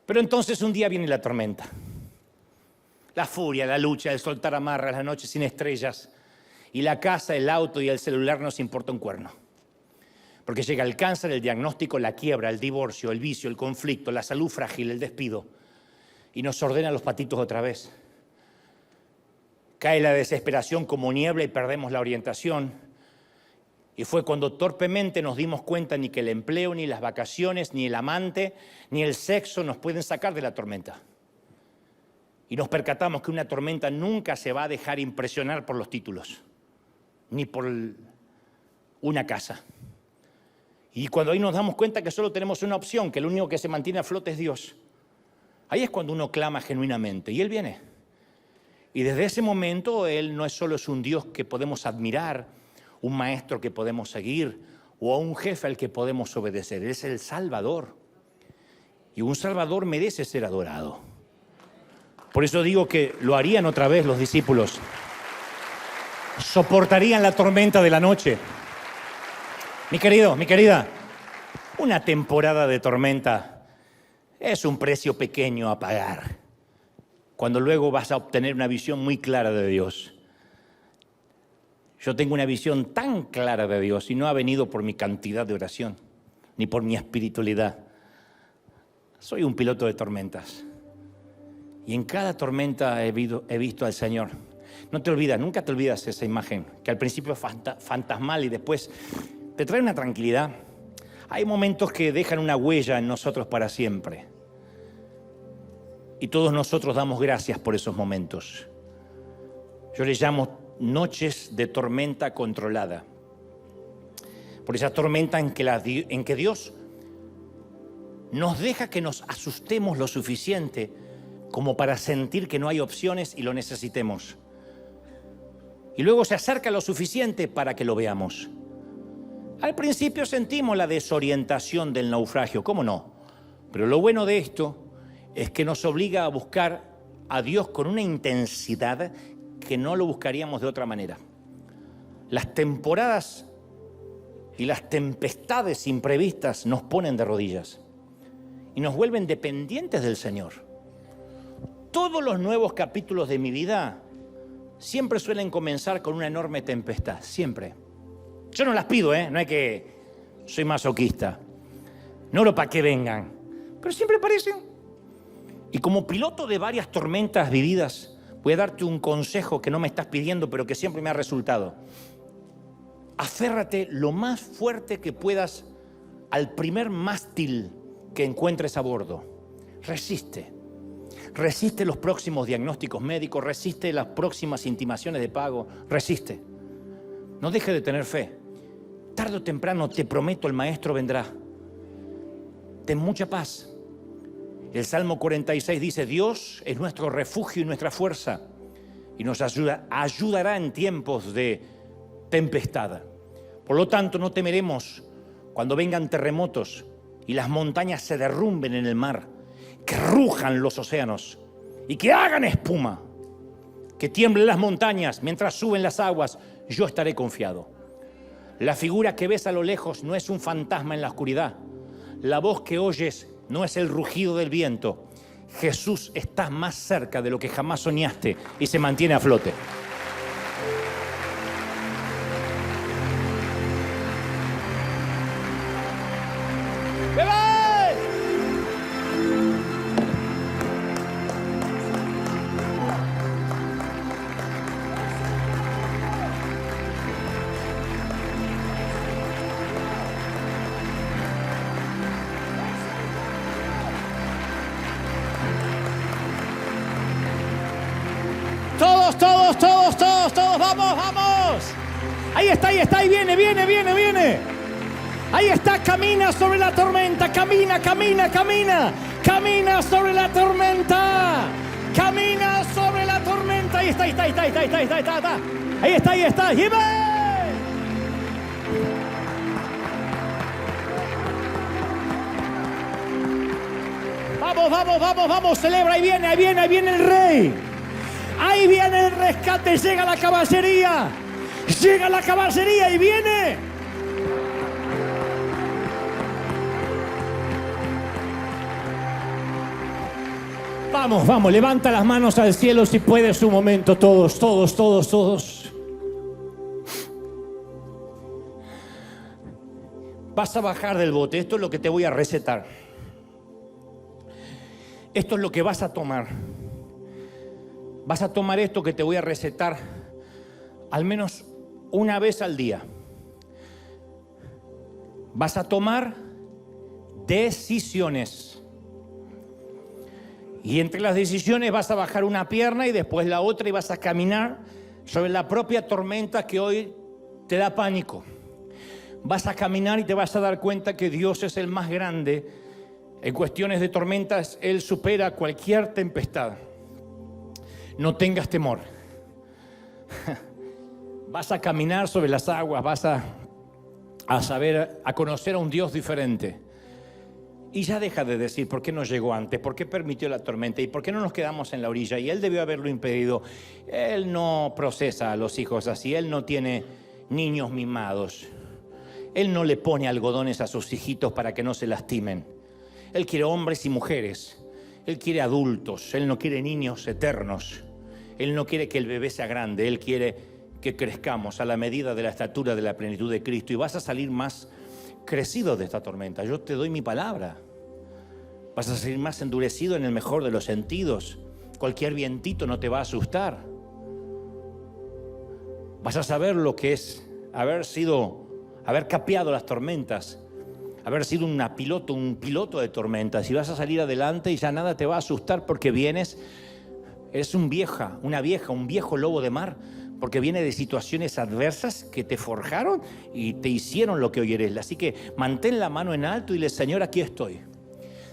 Pero entonces un día viene la tormenta. La furia, la lucha, el soltar amarras, las noches sin estrellas. Y la casa, el auto y el celular nos importa un cuerno. Porque llega el cáncer, el diagnóstico, la quiebra, el divorcio, el vicio, el conflicto, la salud frágil, el despido. Y nos ordena los patitos otra vez. Cae la desesperación como niebla y perdemos la orientación. Y fue cuando torpemente nos dimos cuenta ni que el empleo, ni las vacaciones, ni el amante, ni el sexo nos pueden sacar de la tormenta. Y nos percatamos que una tormenta nunca se va a dejar impresionar por los títulos, ni por una casa. Y cuando ahí nos damos cuenta que solo tenemos una opción, que lo único que se mantiene a flote es Dios, ahí es cuando uno clama genuinamente, y Él viene. Y desde ese momento Él no es solo un Dios que podemos admirar, un maestro que podemos seguir, o a un jefe al que podemos obedecer. Él es el Salvador. Y un Salvador merece ser adorado. Por eso digo que lo harían otra vez los discípulos. Soportarían la tormenta de la noche. Mi querido, mi querida, una temporada de tormenta es un precio pequeño a pagar, cuando luego vas a obtener una visión muy clara de Dios. Yo tengo una visión tan clara de Dios y no ha venido por mi cantidad de oración, ni por mi espiritualidad. Soy un piloto de tormentas. Y en cada tormenta he visto al Señor. No te olvidas, nunca te olvidas esa imagen, que al principio es fantasmal y después te trae una tranquilidad. Hay momentos que dejan una huella en nosotros para siempre. Y todos nosotros damos gracias por esos momentos. Yo les llamo noches de tormenta controlada. Por esa tormenta en que Dios nos deja que nos asustemos lo suficiente como para sentir que no hay opciones y lo necesitemos. Y luego se acerca lo suficiente para que lo veamos. Al principio sentimos la desorientación del naufragio, ¿cómo no? Pero lo bueno de esto es que nos obliga a buscar a Dios con una intensidad que no lo buscaríamos de otra manera. Las temporadas y las tempestades imprevistas nos ponen de rodillas y nos vuelven dependientes del Señor. Todos los nuevos capítulos de mi vida siempre suelen comenzar con una enorme tempestad, siempre. Yo no las pido, no es que soy masoquista, no oro para que vengan, pero siempre aparecen. Y como piloto de varias tormentas vividas, voy a darte un consejo que no me estás pidiendo, pero que siempre me ha resultado. Aférrate lo más fuerte que puedas al primer mástil que encuentres a bordo. Resiste. Resiste los próximos diagnósticos médicos, resiste las próximas intimaciones de pago, resiste. No deje de tener fe. Tarde o temprano, te prometo, el Maestro vendrá. Ten mucha paz. El Salmo 46 dice, Dios es nuestro refugio y nuestra fuerza y nos ayudará en tiempos de tempestad. Por lo tanto, no temeremos cuando vengan terremotos y las montañas se derrumben en el mar, que rujan los océanos y que hagan espuma, que tiemblen las montañas mientras suben las aguas. Yo estaré confiado. La figura que ves a lo lejos no es un fantasma en la oscuridad. La voz que oyes no es el rugido del viento. Jesús está más cerca de lo que jamás soñaste y se mantiene a flote. vamos, vamos. Ahí está, ahí viene. Ahí está, camina sobre la tormenta, camina. Camina sobre la tormenta. Camina sobre la tormenta. Ahí está. Ahí está. ¡Lleve! Vamos, celebra, ahí viene el rey. Ahí viene el rescate, llega la caballería y viene. Vamos, levanta las manos al cielo si puedes un momento, todos. Vas a bajar del bote, esto es lo que te voy a recetar. Esto es lo que vas a tomar. Vas a tomar esto que te voy a recetar al menos una vez al día. Vas a tomar decisiones. Y entre las decisiones vas a bajar una pierna y después la otra y vas a caminar sobre la propia tormenta que hoy te da pánico. Vas a caminar y te vas a dar cuenta que Dios es el más grande. En cuestiones de tormentas, Él supera cualquier tempestad. No tengas temor. Vas a caminar sobre las aguas, vas a conocer a un Dios diferente. Y ya deja de decir, ¿por qué no llegó antes? ¿Por qué permitió la tormenta? ¿Y por qué no nos quedamos en la orilla? Y Él debió haberlo impedido. Él no procesa a los hijos así. Él no tiene niños mimados. Él no le pone algodones a sus hijitos para que no se lastimen. Él quiere hombres y mujeres. Él quiere adultos. Él no quiere niños eternos. Él no quiere que el bebé sea grande. Él quiere que crezcamos a la medida de la estatura de la plenitud de Cristo. Y vas a salir más crecido de esta tormenta. Yo te doy mi palabra. Vas a salir más endurecido en el mejor de los sentidos. Cualquier vientito no te va a asustar. Vas a saber lo que es haber capeado las tormentas. Haber sido un piloto de tormentas, y vas a salir adelante y ya nada te va a asustar porque eres un viejo lobo de mar, porque viene de situaciones adversas que te forjaron y te hicieron lo que hoy eres. Así que mantén la mano en alto y dile: Señor, aquí estoy.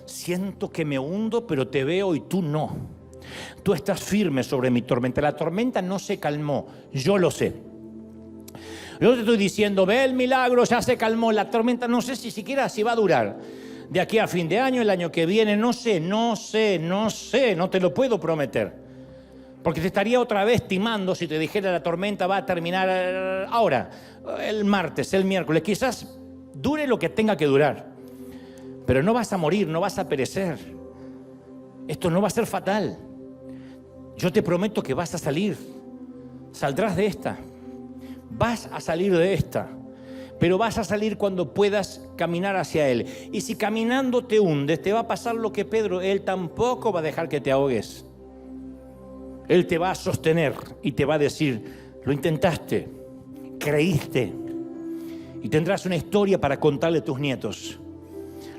Siento que me hundo, pero te veo y tú no. Tú estás firme sobre mi tormenta. La tormenta no se calmó, yo lo sé. Yo te estoy diciendo, ve el milagro, ya se calmó. La tormenta no sé si siquiera si va a durar de aquí a fin de año, el año que viene, no sé, no te lo puedo prometer. Porque te estaría otra vez timando si te dijera la tormenta va a terminar ahora, el martes, el miércoles. Quizás dure lo que tenga que durar, pero no vas a morir, no vas a perecer. Esto no va a ser fatal. Yo te prometo que vas a salir, saldrás de esta. Vas a salir de esta, pero vas a salir cuando puedas caminar hacia Él. Y si caminando te hundes, te va a pasar lo que Pedro. Él tampoco va a dejar que te ahogues. Él te va a sostener y te va a decir: lo intentaste, creíste. Y tendrás una historia para contarle a tus nietos.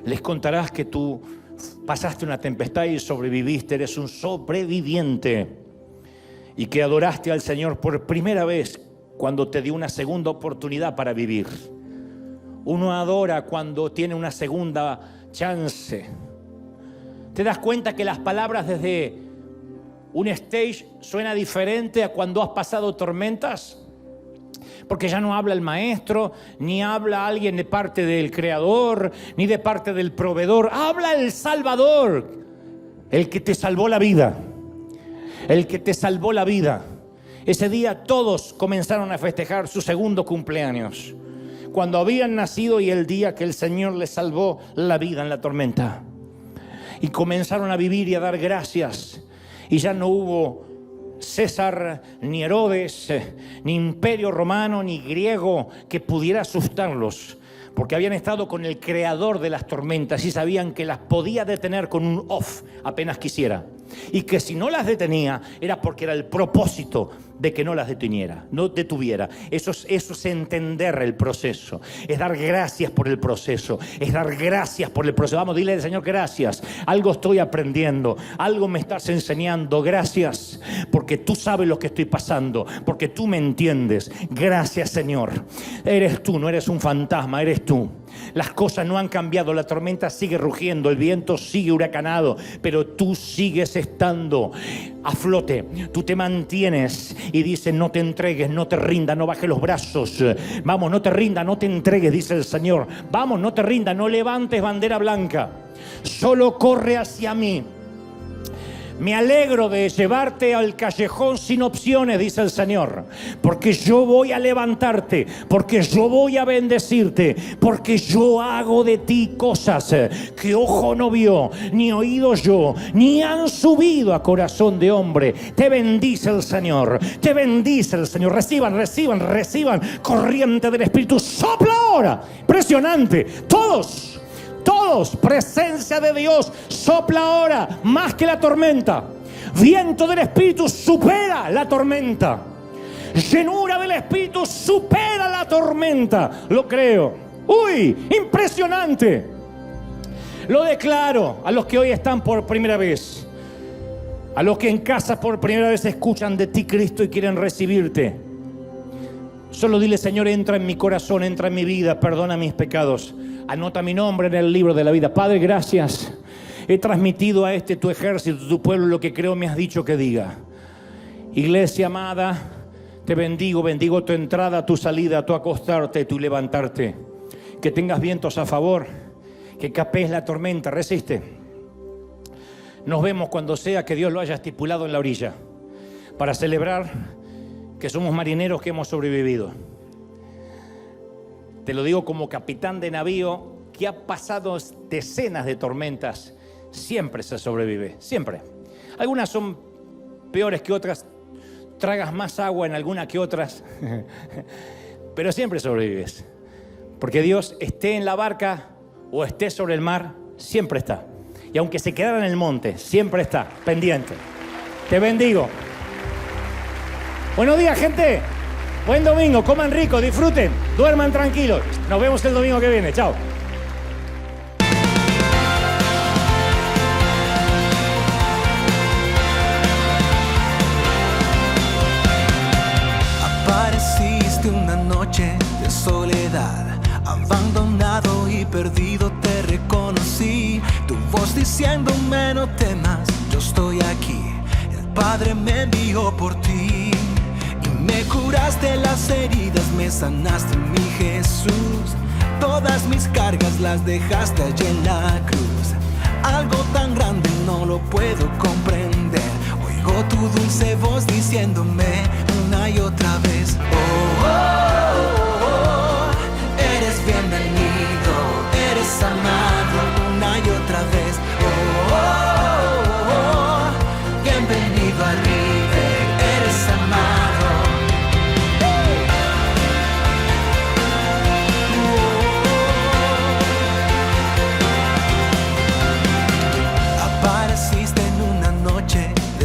Les contarás que tú pasaste una tempestad y sobreviviste, eres un sobreviviente. Y que adoraste al Señor por primera vez cuando te dio una segunda oportunidad para vivir. Uno adora cuando tiene una segunda chance. ¿Te das cuenta que las palabras desde un stage suena diferente a cuando has pasado tormentas? Porque ya no habla el maestro, ni habla alguien de parte del creador, ni de parte del proveedor. Habla el Salvador, el que te salvó la vida. El que te salvó la vida. Ese día todos comenzaron a festejar su segundo cumpleaños, cuando habían nacido y el día que el Señor les salvó la vida en la tormenta. Y comenzaron a vivir y a dar gracias. Y ya no hubo César, ni Herodes, ni imperio romano, ni griego que pudiera asustarlos, porque habían estado con el creador de las tormentas y sabían que las podía detener con un off apenas quisiera. Y que si no las detenía era porque era el propósito de que no las detuviera. Eso es entender el proceso, es dar gracias por el proceso, es dar gracias por el proceso. Vamos, dile al Señor gracias, algo estoy aprendiendo, algo me estás enseñando, gracias, porque tú sabes lo que estoy pasando, porque tú me entiendes. Gracias, Señor. Eres tú, no eres un fantasma, eres tú. Las cosas no han cambiado, la tormenta sigue rugiendo, el viento sigue huracanado, pero tú sigues estando a flote. Tú te mantienes y dices: no te entregues, no te rindas, no bajes los brazos. Vamos, no te rindas, no te entregues, dice el Señor. Vamos, no te rindas, no levantes bandera blanca. Solo corre hacia mí. Me alegro de llevarte al callejón sin opciones, dice el Señor, porque yo voy a levantarte, porque yo voy a bendecirte, porque yo hago de ti cosas que ojo no vio, ni oído yo, ni han subido a corazón de hombre. Te bendice el Señor, te bendice el Señor. Reciban corriente del Espíritu. Sopla ahora, impresionante. Todos, presencia de Dios, sopla ahora más que la tormenta. Viento del Espíritu supera la tormenta. Llenura del Espíritu supera la tormenta. Lo creo. ¡Uy! Impresionante. Lo declaro a los que hoy están por primera vez, a los que en casa por primera vez escuchan de ti, Cristo, y quieren recibirte. Solo dile: Señor, entra en mi corazón, entra en mi vida, perdona mis pecados. Anota mi nombre en el libro de la vida. Padre, gracias. He transmitido a tu ejército, tu pueblo, lo que creo me has dicho que diga. Iglesia amada, te bendigo tu entrada, tu salida, tu acostarte, tu levantarte. Que tengas vientos a favor, que capes la tormenta, resiste. Nos vemos cuando sea que Dios lo haya estipulado en la orilla, para celebrar que somos marineros que hemos sobrevivido. Te lo digo como capitán de navío que ha pasado decenas de tormentas. Siempre se sobrevive, siempre. Algunas son peores que otras, tragas más agua en algunas que otras, pero siempre sobrevives. Porque Dios, esté en la barca o esté sobre el mar, siempre está. Y aunque se quedara en el monte, siempre está pendiente. Te bendigo. Buenos días, gente. Buen domingo, coman rico, disfruten, duerman tranquilos. Nos vemos el domingo que viene. Chao. Apareciste una noche de soledad, abandonado y perdido te reconocí. Tu voz diciéndome: no temas, yo estoy aquí. El Padre me envió por ti. Me curaste las heridas, me sanaste, mi Jesús. Todas mis cargas las dejaste allí en la cruz. Algo tan grande no lo puedo comprender. Oigo tu dulce voz diciéndome una y otra vez: oh, oh, oh, oh. Eres bienvenido, eres amado una y otra vez. Oh, oh, oh, oh. Bienvenido al River, eres amado.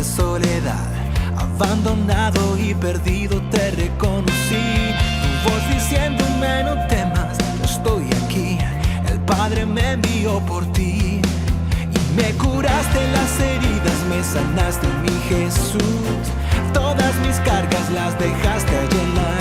Soledad, abandonado y perdido te reconocí. Tu voz diciéndome: no temas, yo estoy aquí. El Padre me envió por ti. Y me curaste las heridas, me sanaste, mi Jesús. Todas mis cargas las dejaste allí en la